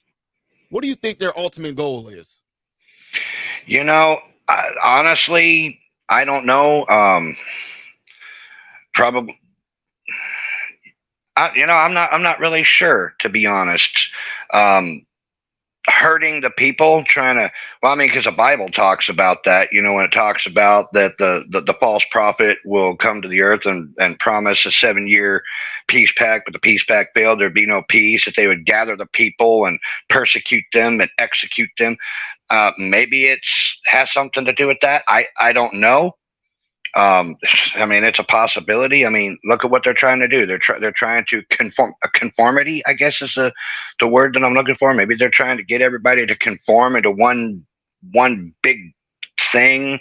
What do you think their ultimate goal is? Honestly, I don't know. Probably. I'm not really sure, to be honest. Hurting the people, because the Bible talks about that, when it talks about that the false prophet will come to the earth and promise a 7-year peace pact, but the peace pact failed, there'd be no peace, that they would gather the people and persecute them and execute them. Maybe it has something to do with that. I don't know. It's a possibility. Look at what they're trying to do. They're trying to conformity, I guess is the word that I'm looking for. Maybe they're trying to get everybody to conform into one big thing.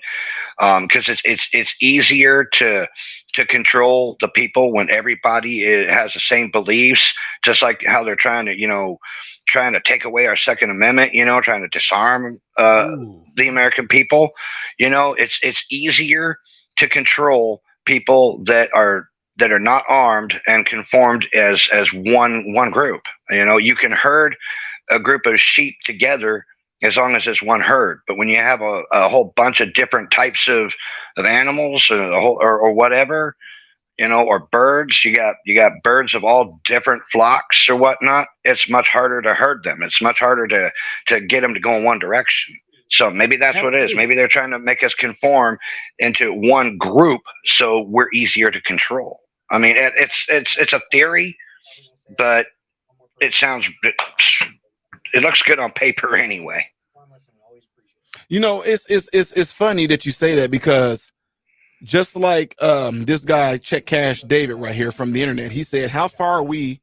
Because it's easier to control the people when everybody has the same beliefs, just like how they're trying to take away our Second Amendment, trying to disarm the American people. It's easier to control people that are not armed and conformed as one group. You can herd a group of sheep together as long as it's one herd. But when you have a whole bunch of different types of animals or whatever, or birds, you got birds of all different flocks or whatnot, it's much harder to herd them. It's much harder to get them to go in one direction. So maybe that's what it is. Maybe they're trying to make us conform into one group so we're easier to control. It's a theory, but it looks good on paper anyway. It's funny that you say that because just like this guy Check Cash David right here from the internet, he said, how far away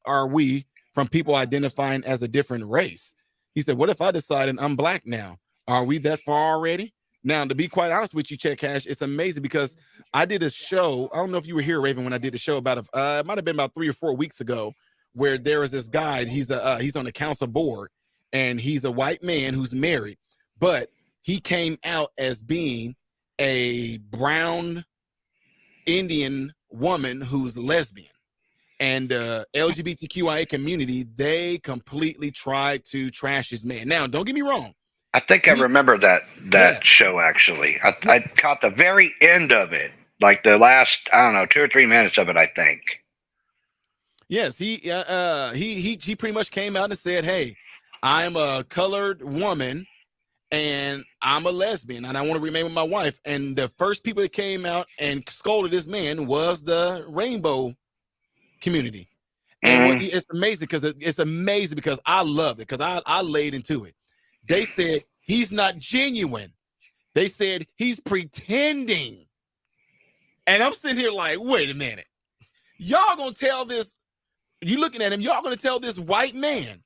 are we from people identifying as a different race? He said, what if I decided I'm black now? Are we that far already? Now, to be quite honest with you, Chet Cash, it's amazing because I did a show. I don't know if you were here, Raven, when I did the show about it might have been about 3 or 4 weeks ago, where there was this guy. He's on the council board, and he's a white man who's married, but he came out as being a brown Indian woman who's lesbian. And LGBTQIA community, they completely tried to trash his man. Now, don't get me wrong. I think I remember that show, actually. I caught the very end of it, like the last, I don't know, 2 or 3 minutes of it, I think. Yes, he pretty much came out and said, hey, I'm a colored woman and I'm a lesbian and I want to remain with my wife. And the first people that came out and scolded this man was the rainbow community. And it's amazing because I loved it, because I laid into it. They said he's not genuine. They said he's pretending. And I'm sitting here like, wait a minute. Y'all gonna tell this, you looking at him, y'all gonna tell this white man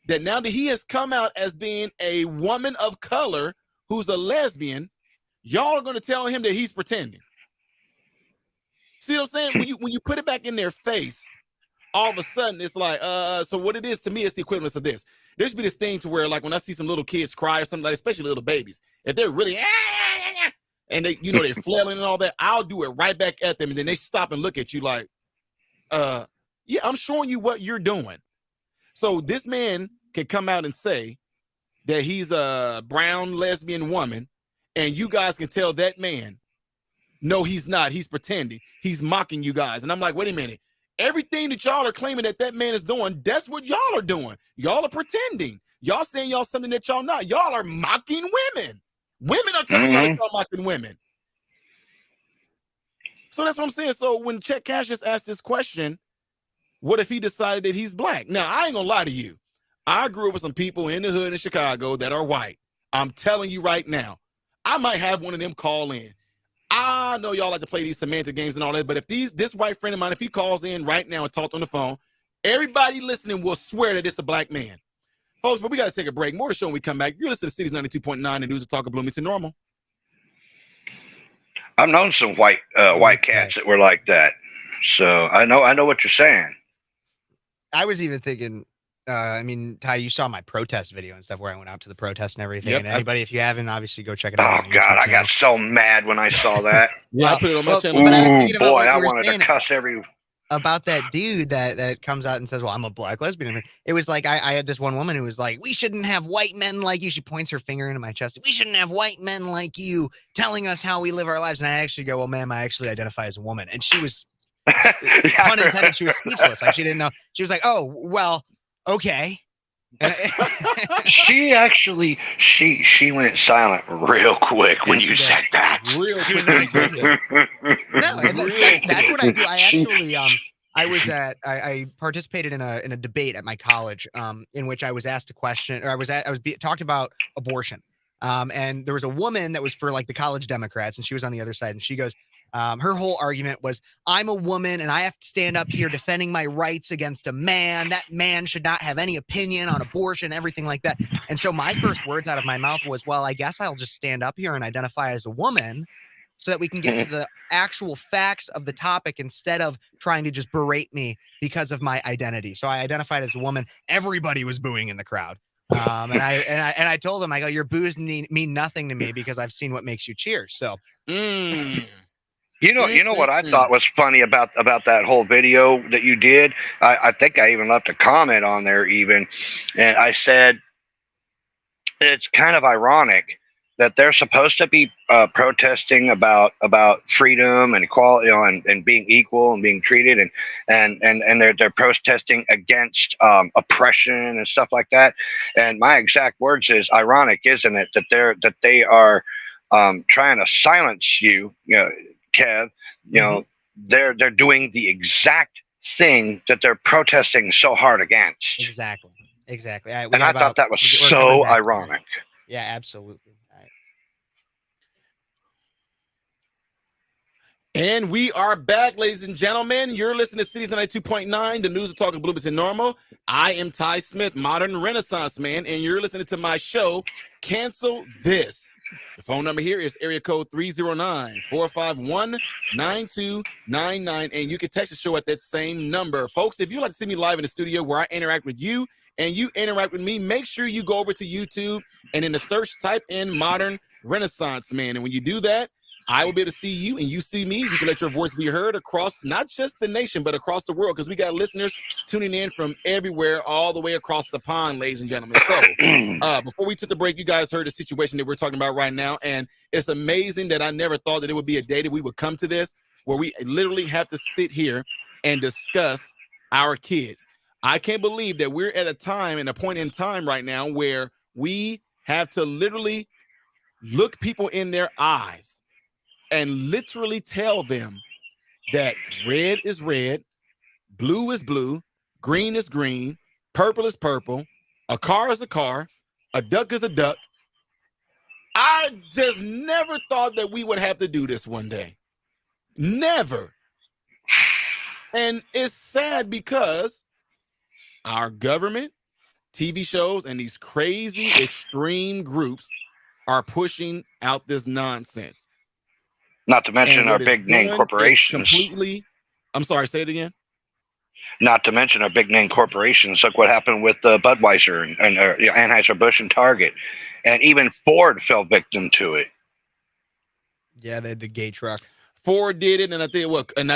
that now that he has come out as being a woman of color who's a lesbian, y'all are gonna tell him that he's pretending. See what I'm saying? When you put it back in their face, all of a sudden it's like, so what it is to me is the equivalence of this. There should be this thing to where, like, when I see some little kids cry or something, like, especially little babies, if they're really and they, they're flailing and all that, I'll do it right back at them, and then they stop and look at you like, yeah, I'm showing you what you're doing. So this man can come out and say that he's a brown lesbian woman, and you guys can tell that man, no, he's not. He's pretending. He's mocking you guys. And I'm like, wait a minute. Everything that y'all are claiming that man is doing, that's what y'all are doing. Y'all are pretending. Y'all saying y'all something that y'all not. Y'all are mocking women. Women are telling y'all that y'all mocking women. So that's what I'm saying. So when Chet Cash just asked this question, what if he decided that he's black? Now, I ain't gonna lie to you. I grew up with some people in the hood in Chicago that are white. I'm telling you right now, I might have one of them call in. I know y'all like to play these semantic games and all that, but if this white friend of mine, if he calls in right now and talks on the phone, everybody listening will swear that it's a black man. Folks, but we got to take a break. More to show when we come back. You're listening to Cities 92.9, the news and talk of Bloomington Normal. I've known some white cats that were like that, so I know what you're saying. I was even thinking, I mean, Ty, you saw my protest video and stuff where I went out to the protest and everything. Yep, and anybody, if you haven't, obviously go check it out. Oh God, I got so mad when I saw that. Yeah, I put it on my channel. But I was thinking about what I you were wanted saying to cuss every. About that dude that comes out and says, well, I'm a black lesbian. It was like, I had this one woman who was like, we shouldn't have white men like you. She points her finger into my chest. We shouldn't have white men like you telling us how we live our lives. And I actually go, well, ma'am, I actually identify as a woman. And she was, pun intended, she was speechless. Like, she didn't know. She was like, oh, well, okay. She actually she went silent real quick when you said that. Real She was quick. nice with it. No, that's what I do. I actually I participated in a debate at my college in which I was asked a question, or I was talked about abortion. And there was a woman that was for like the college Democrats, and she was on the other side, and she goes, her whole argument was, I'm a woman and I have to stand up here defending my rights against a man. That man should not have any opinion on abortion, everything like that. And so my first words out of my mouth was, well, I guess I'll just stand up here and identify as a woman so that we can get to the actual facts of the topic instead of trying to just berate me because of my identity. So I identified as a woman. Everybody was booing in the crowd. And I told them, I go, your boos mean nothing to me because I've seen what makes you cheer. So You know what I thought was funny about that whole video that you did? I think I even left a comment on there even, and I said it's kind of ironic that they're supposed to be protesting about freedom and equality, and being equal and being treated, and they're protesting against oppression and stuff like that. And my exact words is ironic, isn't it, that they are trying to silence you, Kev, they're doing the exact thing that they're protesting so hard against. Exactly. And I thought that was so ironic. Yeah, absolutely. And we are back, ladies and gentlemen. You're listening to Cities 92.9, the news of talking Bloomington Normal. I am Ty Smith, modern Renaissance man, and you're listening to my show, Cancel This. The phone number here is area code 309-451-9299, and you can text the show at that same number. Folks, if you'd like to see me live in the studio where I interact with you and you interact with me, make sure you go over to YouTube and in the search type in modern Renaissance man. And when you do that, I will be able to see you and you see me. You can let your voice be heard across not just the nation, but across the world, because we got listeners tuning in from everywhere, all the way across the pond, ladies and gentlemen. So before we took the break, you guys heard the situation that we're talking about right now. And it's amazing that I never thought that it would be a day that we would come to this, where we literally have to sit here and discuss our kids. I can't believe that we're at a time and a point in time right now where we have to literally look people in their eyes and literally tell them that red is red, blue is blue, green is green, purple is purple, a car is a car, a duck is a duck. I just never thought that we would have to do this one day. Never. And it's sad because our government, TV shows, and these crazy extreme groups are pushing out this nonsense. Not to mention our big name corporations. I'm sorry, say it again. Not to mention our big name corporations. Look what happened with Budweiser and Anheuser-Busch and Target. And even Ford fell victim to it. Yeah, they had the gay truck. Ford did it, and I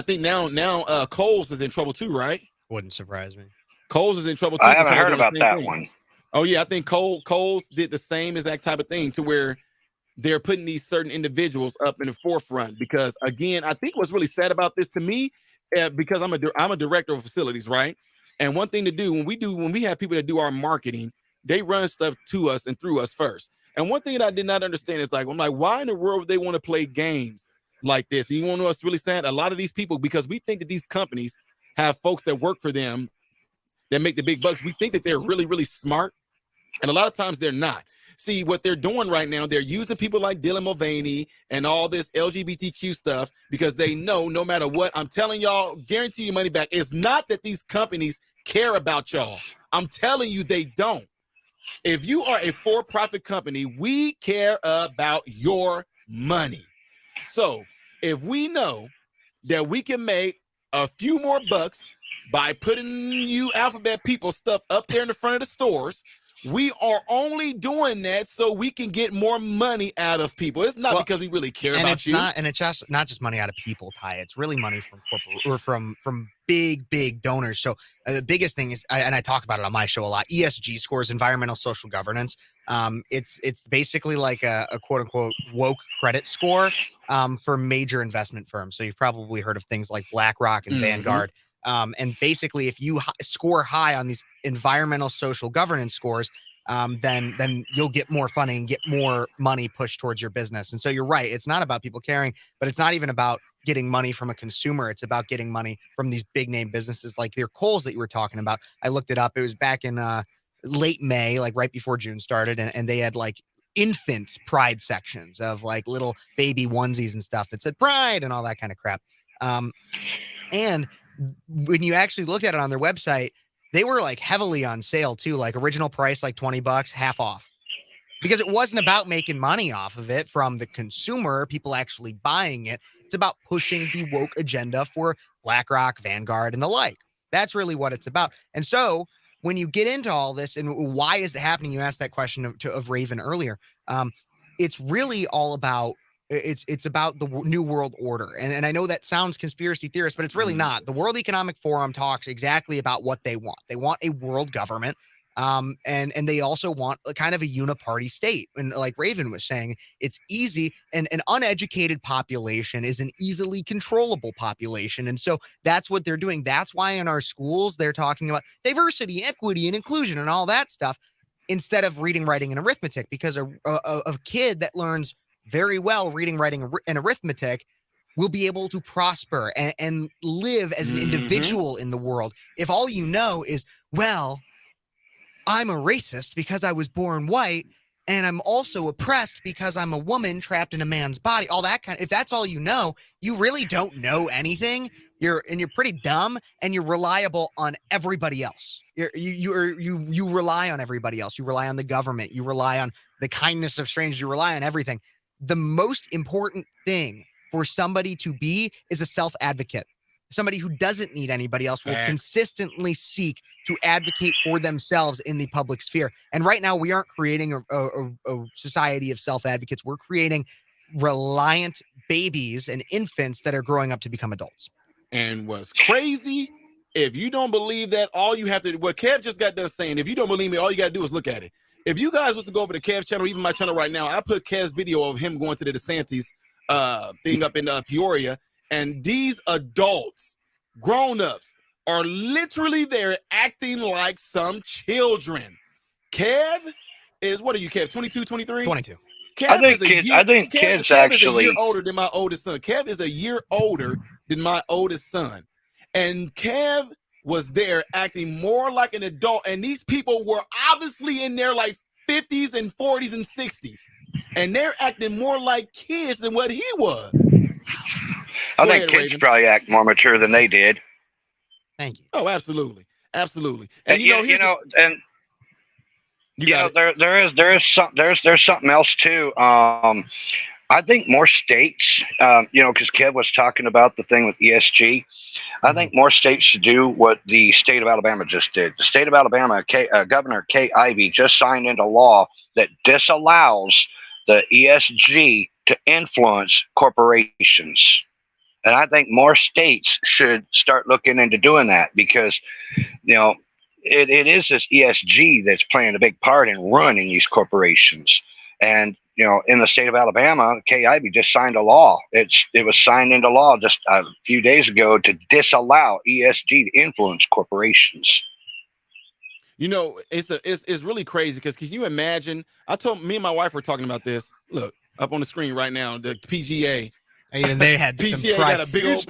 think now Kohl's is in trouble too, right? Wouldn't surprise me. Kohl's is in trouble too. I haven't heard about that one. Oh yeah, I think Kohl's did the same exact type of thing, to where they're putting these certain individuals up in the forefront. Because again, I think what's really sad about this to me, because I'm a director of facilities, right? And one thing to do when we have people that do our marketing, they run stuff to us and through us first. And one thing that I did not understand is I'm like, why in the world would they want to play games like this? And you want to know what's really sad? A lot of these people, because we think that these companies have folks that work for them that make the big bucks, we think that they're really, really smart. And a lot of times they're not. See, what they're doing right now, they're using people like Dylan Mulvaney and all this LGBTQ stuff, because they know no matter what, I'm telling y'all, guarantee you money back. It's not that these companies care about y'all. I'm telling you, they don't. If you are a for-profit company, we care about your money. So if we know that we can make a few more bucks by putting you alphabet people stuff up there in the front of the stores, we are only doing that so we can get more money out of people. It's not because we really care about you. And it's just not just money out of people, Ty. It's really money from corporate or from big donors. So the biggest thing is, and I talk about it on my show a lot, ESG scores, environmental social governance. It's basically like a quote unquote woke credit score for major investment firms. So you've probably heard of things like BlackRock and Vanguard. And basically, if you score high on these environmental social governance scores, then you'll get more funding, get more money pushed towards your business. And so you're right. It's not about people caring, but it's not even about getting money from a consumer. It's about getting money from these big name businesses like their Kohl's that you were talking about. I looked it up. It was back in late May, like right before June started. And they had like infant pride sections of like little baby onesies and stuff that said pride and all that kind of crap. And when you actually look at it on their website, they were like heavily on sale too, like original price, like $20, half off, because it wasn't about making money off of it from the consumer, people actually buying it. It's about pushing the woke agenda for BlackRock, Vanguard, and the like. That's really what it's about. And so when you get into all this and why is it happening, you asked that question of Raven earlier. It's really all about it's about the new world order. And I know that sounds conspiracy theorist, but it's really not. The World Economic Forum talks exactly about what they want. They want a world government. And they also want a kind of a uniparty state. And like Raven was saying, it's easy, and an uneducated population is an easily controllable population. And so that's what they're doing. That's why in our schools, they're talking about diversity, equity, and inclusion and all that stuff, instead of reading, writing, and arithmetic, because a kid that learns very well reading, writing, and arithmetic will be able to prosper and live as an individual in the world. If all you know is, well, I'm a racist because I was born white and I'm also oppressed because I'm a woman trapped in a man's body. All that kind of, if that's all you know, you really don't know anything. You're pretty dumb, and you're reliable on everybody else. You rely on everybody else. You rely on the government. You rely on the kindness of strangers. You rely on everything. The most important thing for somebody to be is a self-advocate. Somebody who doesn't need anybody else will consistently seek to advocate for themselves in the public sphere. And right now, we aren't creating a society of self-advocates. We're creating reliant babies and infants that are growing up to become adults. And what's crazy, if you don't believe that, all you have to do, what Kev just got done saying, if you don't believe me, all you got to do is look at it. If you guys was to go over to Kev channel, even my channel right now, I put Kev's video of him going to the DeSantis thing up in Peoria. And these adults, grown-ups, are literally there acting like some children. Kev is, what are you, Kev, 22, 23? 22. Kev I think Kev's actually is a year older than my oldest son. Kev is a year older than my oldest son. And Kev was there acting more like an adult. And these people were obviously in their like 50s and 40s and 60s. And they're acting more like kids than what he was. I Go think ahead, kids Raven. probably act more mature than they did. Thank you. Oh, absolutely. Absolutely. And And there's something else too. I think more states, because Kev was talking about the thing with ESG. I think more states should do what the state of Alabama just did. The state of Alabama, Governor Kay Ivey just signed into law that disallows the ESG to influence corporations. And I think more states should start looking into doing that because, it is this ESG that's playing a big part in running these corporations. And, in the state of Alabama, Kay Ivey just signed a law. It was signed into law just a few days ago to disallow ESG to influence corporations. It's really crazy because can you imagine? Me and my wife were talking about this. Look, up on the screen right now, the PGA. Even they had PGA some pride. got a big old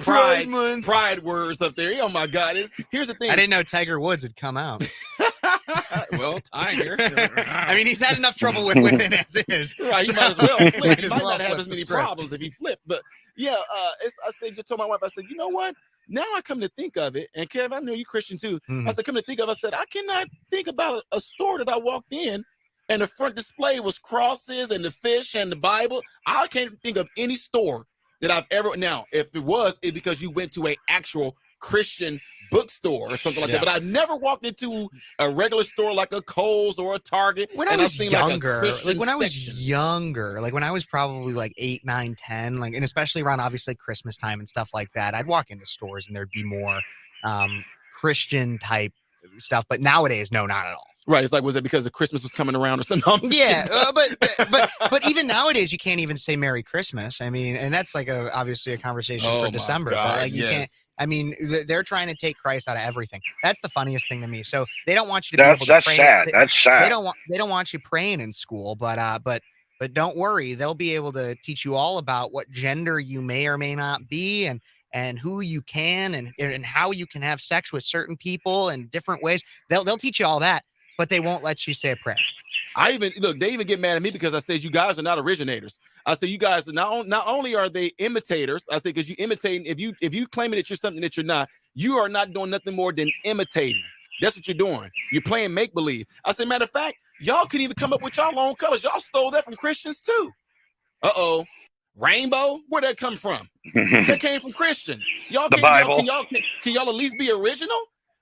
pride words up there. Oh my God! Here's the thing. I didn't know Tiger Woods had come out. Well, Tiger. I mean, he's had enough trouble with women as is. Right, he might as well flip. He might not have as many problems if he flipped. But yeah, I told my wife, I said, you know what? Now I come to think of it, and Kev, I know you're Christian too. I said, come to think of it, I said, I cannot think about a store that I walked in and the front display was crosses and the fish and the Bible. I can't think of any store that I've ever. Now, if it was, it's because you went to an actual Christian bookstore or something like that. But I've never walked into a regular store like a Kohl's or a Target. When I was younger, like when I was probably like 8, 9, 10, like, and especially around obviously Christmas time and stuff like that, I'd walk into stores and there'd be more Christian type stuff. But nowadays, no, not at all. Right. It's like, was it because the Christmas was coming around or something? Yeah. But even nowadays, you can't even say Merry Christmas. I mean, and that's like obviously a conversation for December. God, but like you can't. I mean, they're trying to take Christ out of everything. That's the funniest thing to me. So they don't want you to be able to pray. That's sad. They don't want you praying in school, but don't worry, they'll be able to teach you all about what gender you may or may not be, and who you can and how you can have sex with certain people in different ways. They'll teach you all that, but they won't let you say a prayer. They even get mad at me because I said you guys are not originators. I said you guys are not only are they imitators. I said because you imitating, if you claiming that you're something that you're not, you are not doing nothing more than imitating. That's what you're doing. You're playing make believe. I said, matter of fact, y'all could even come up with y'all own colors. Y'all stole that from Christians too. Rainbow, where'd that come from? That came from Christians. Y'all can y'all at least be original?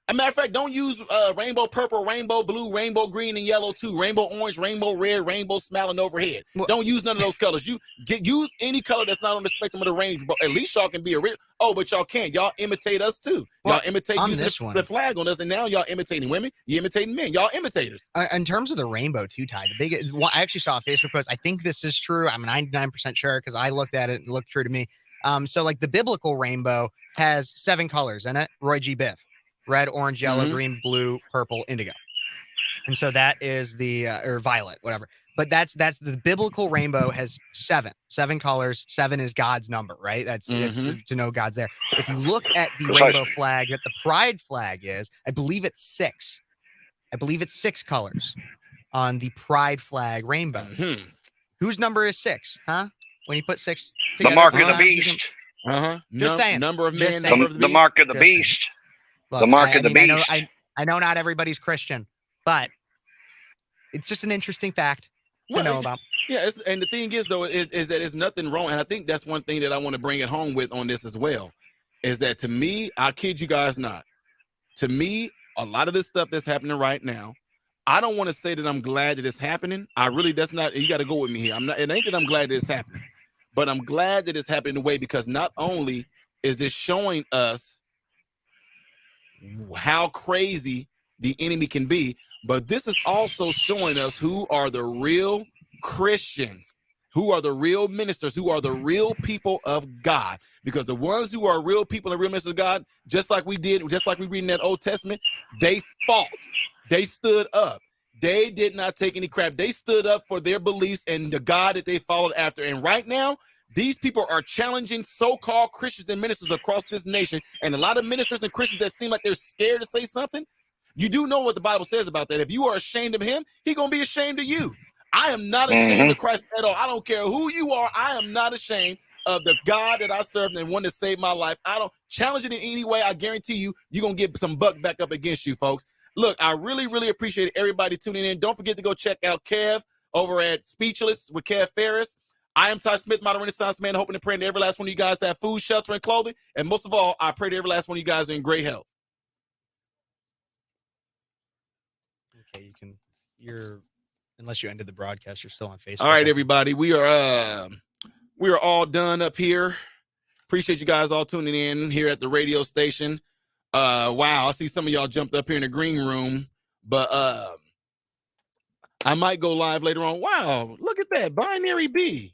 As a matter of fact, don't use rainbow purple, rainbow blue, rainbow green and yellow too. Rainbow orange, rainbow red, rainbow smiling overhead. Don't use none of those colors. Use any color that's not on the spectrum of the rainbow. At least y'all can be original. Oh, but y'all can't. Y'all imitate us too. Y'all imitate using the flag on us, and now y'all imitating women. You imitating men. Y'all imitators. In terms of the rainbow too, Ty, I actually saw a Facebook post. I think this is true. I'm 99% sure because I looked at it and it looked true to me. So like the biblical rainbow has 7 colors in it. Roy G. Biv. Red, orange, yellow, green, blue, purple, indigo. And so that is the, or violet, whatever. But that's the biblical rainbow has 7 colors. 7 is God's number, right? That's to know God's there. If you look at the rainbow flag that the pride flag is, I believe it's 6. I believe it's 6 colors. on the pride flag rainbows. Mhm. Whose number is 6? Huh? When you put 6 The together, mark of three the times, you beast. Uh-huh. Just saying. Number of Just man, saying. number of the The beast. mark of the Just saying. beast. Look, The mark I of the mean, beast. I know not everybody's Christian, but it's just an interesting fact to Well, know about. Yeah, and the thing is though is that there's nothing wrong, and I think that's one thing that I want to bring it home with on this as well, is that to me, I kid you guys not, to me, a lot of this stuff that's happening right now, I don't want to say that I'm glad that it's happening. I really, that's not, you got to go with me here. I'm not, it ain't that I'm glad that it's happening, but I'm glad that it's happening in a way because not only is this showing us how crazy the enemy can be, but this is also showing us who are the real Christians, who are the real ministers, who are the real people of God. Because the ones who are real people and real ministers of God, just like we read in that Old Testament, they fought. They stood up. They did not take any crap. They stood up for their beliefs and the God that they followed after. And right now, these people are challenging so-called Christians and ministers across this nation. And a lot of ministers and Christians that seem like they're scared to say something. You do know what the Bible says about that. If you are ashamed of him, he's going to be ashamed of you. I am not ashamed of Christ at all. I don't care who you are. I am not ashamed of the God that I serve and one that saved my life. I don't challenge it in any way. I guarantee you, you're going to get some buck back up against you, folks. Look, I really, really appreciate everybody tuning in. Don't forget to go check out Kev over at Speechless with Kev Ferris. I am Ty Smith, modern Renaissance man, hoping and praying that every last one of you guys have food, shelter, and clothing. And most of all, I pray that every last one of you guys are in great health. Okay, unless you ended the broadcast, you're still on Facebook. All right, everybody, we are all done up here. Appreciate you guys all tuning in here at the radio station. Wow, I see some of y'all jumped up here in the green room, but I might go live later on. Wow, look at that binary B.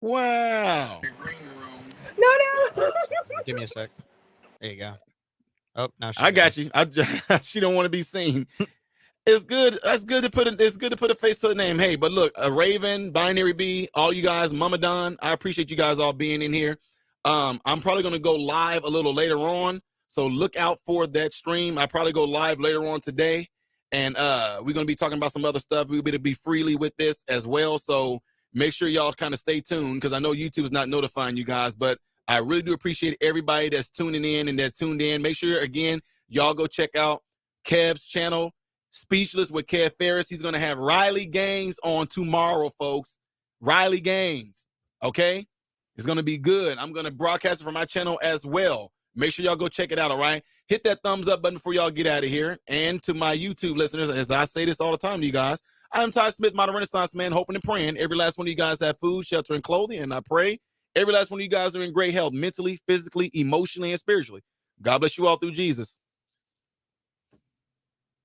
Wow. No. Give me a sec. There you go. Oh, now I got you. She don't want to be seen. It's good. That's good to put a face to a name. Hey, but look, a Raven, Binary B, all you guys, Mama Don, I appreciate you guys all being in here. I'm probably gonna go live a little later on, so look out for that stream. I probably go live later on today, and we're gonna be talking about some other stuff. We'll be freely with this as well. So make sure y'all kind of stay tuned because I know YouTube is not notifying you guys, but I really do appreciate everybody that's tuning in and that tuned in. Make sure again, y'all go check out Kev's channel. Speechless with Kev Ferris. He's going to have Riley Gaines on tomorrow, folks. Riley Gaines. Okay? It's going to be good. I'm going to broadcast it from my channel as well. Make sure y'all go check it out, all right? Hit that thumbs up button before y'all get out of here. And to my YouTube listeners, as I say this all the time to you guys, I'm Ty Smith, modern Renaissance man, hoping and praying every last one of you guys have food, shelter, and clothing. And I pray every last one of you guys are in great health, mentally, physically, emotionally, and spiritually. God bless you all through Jesus.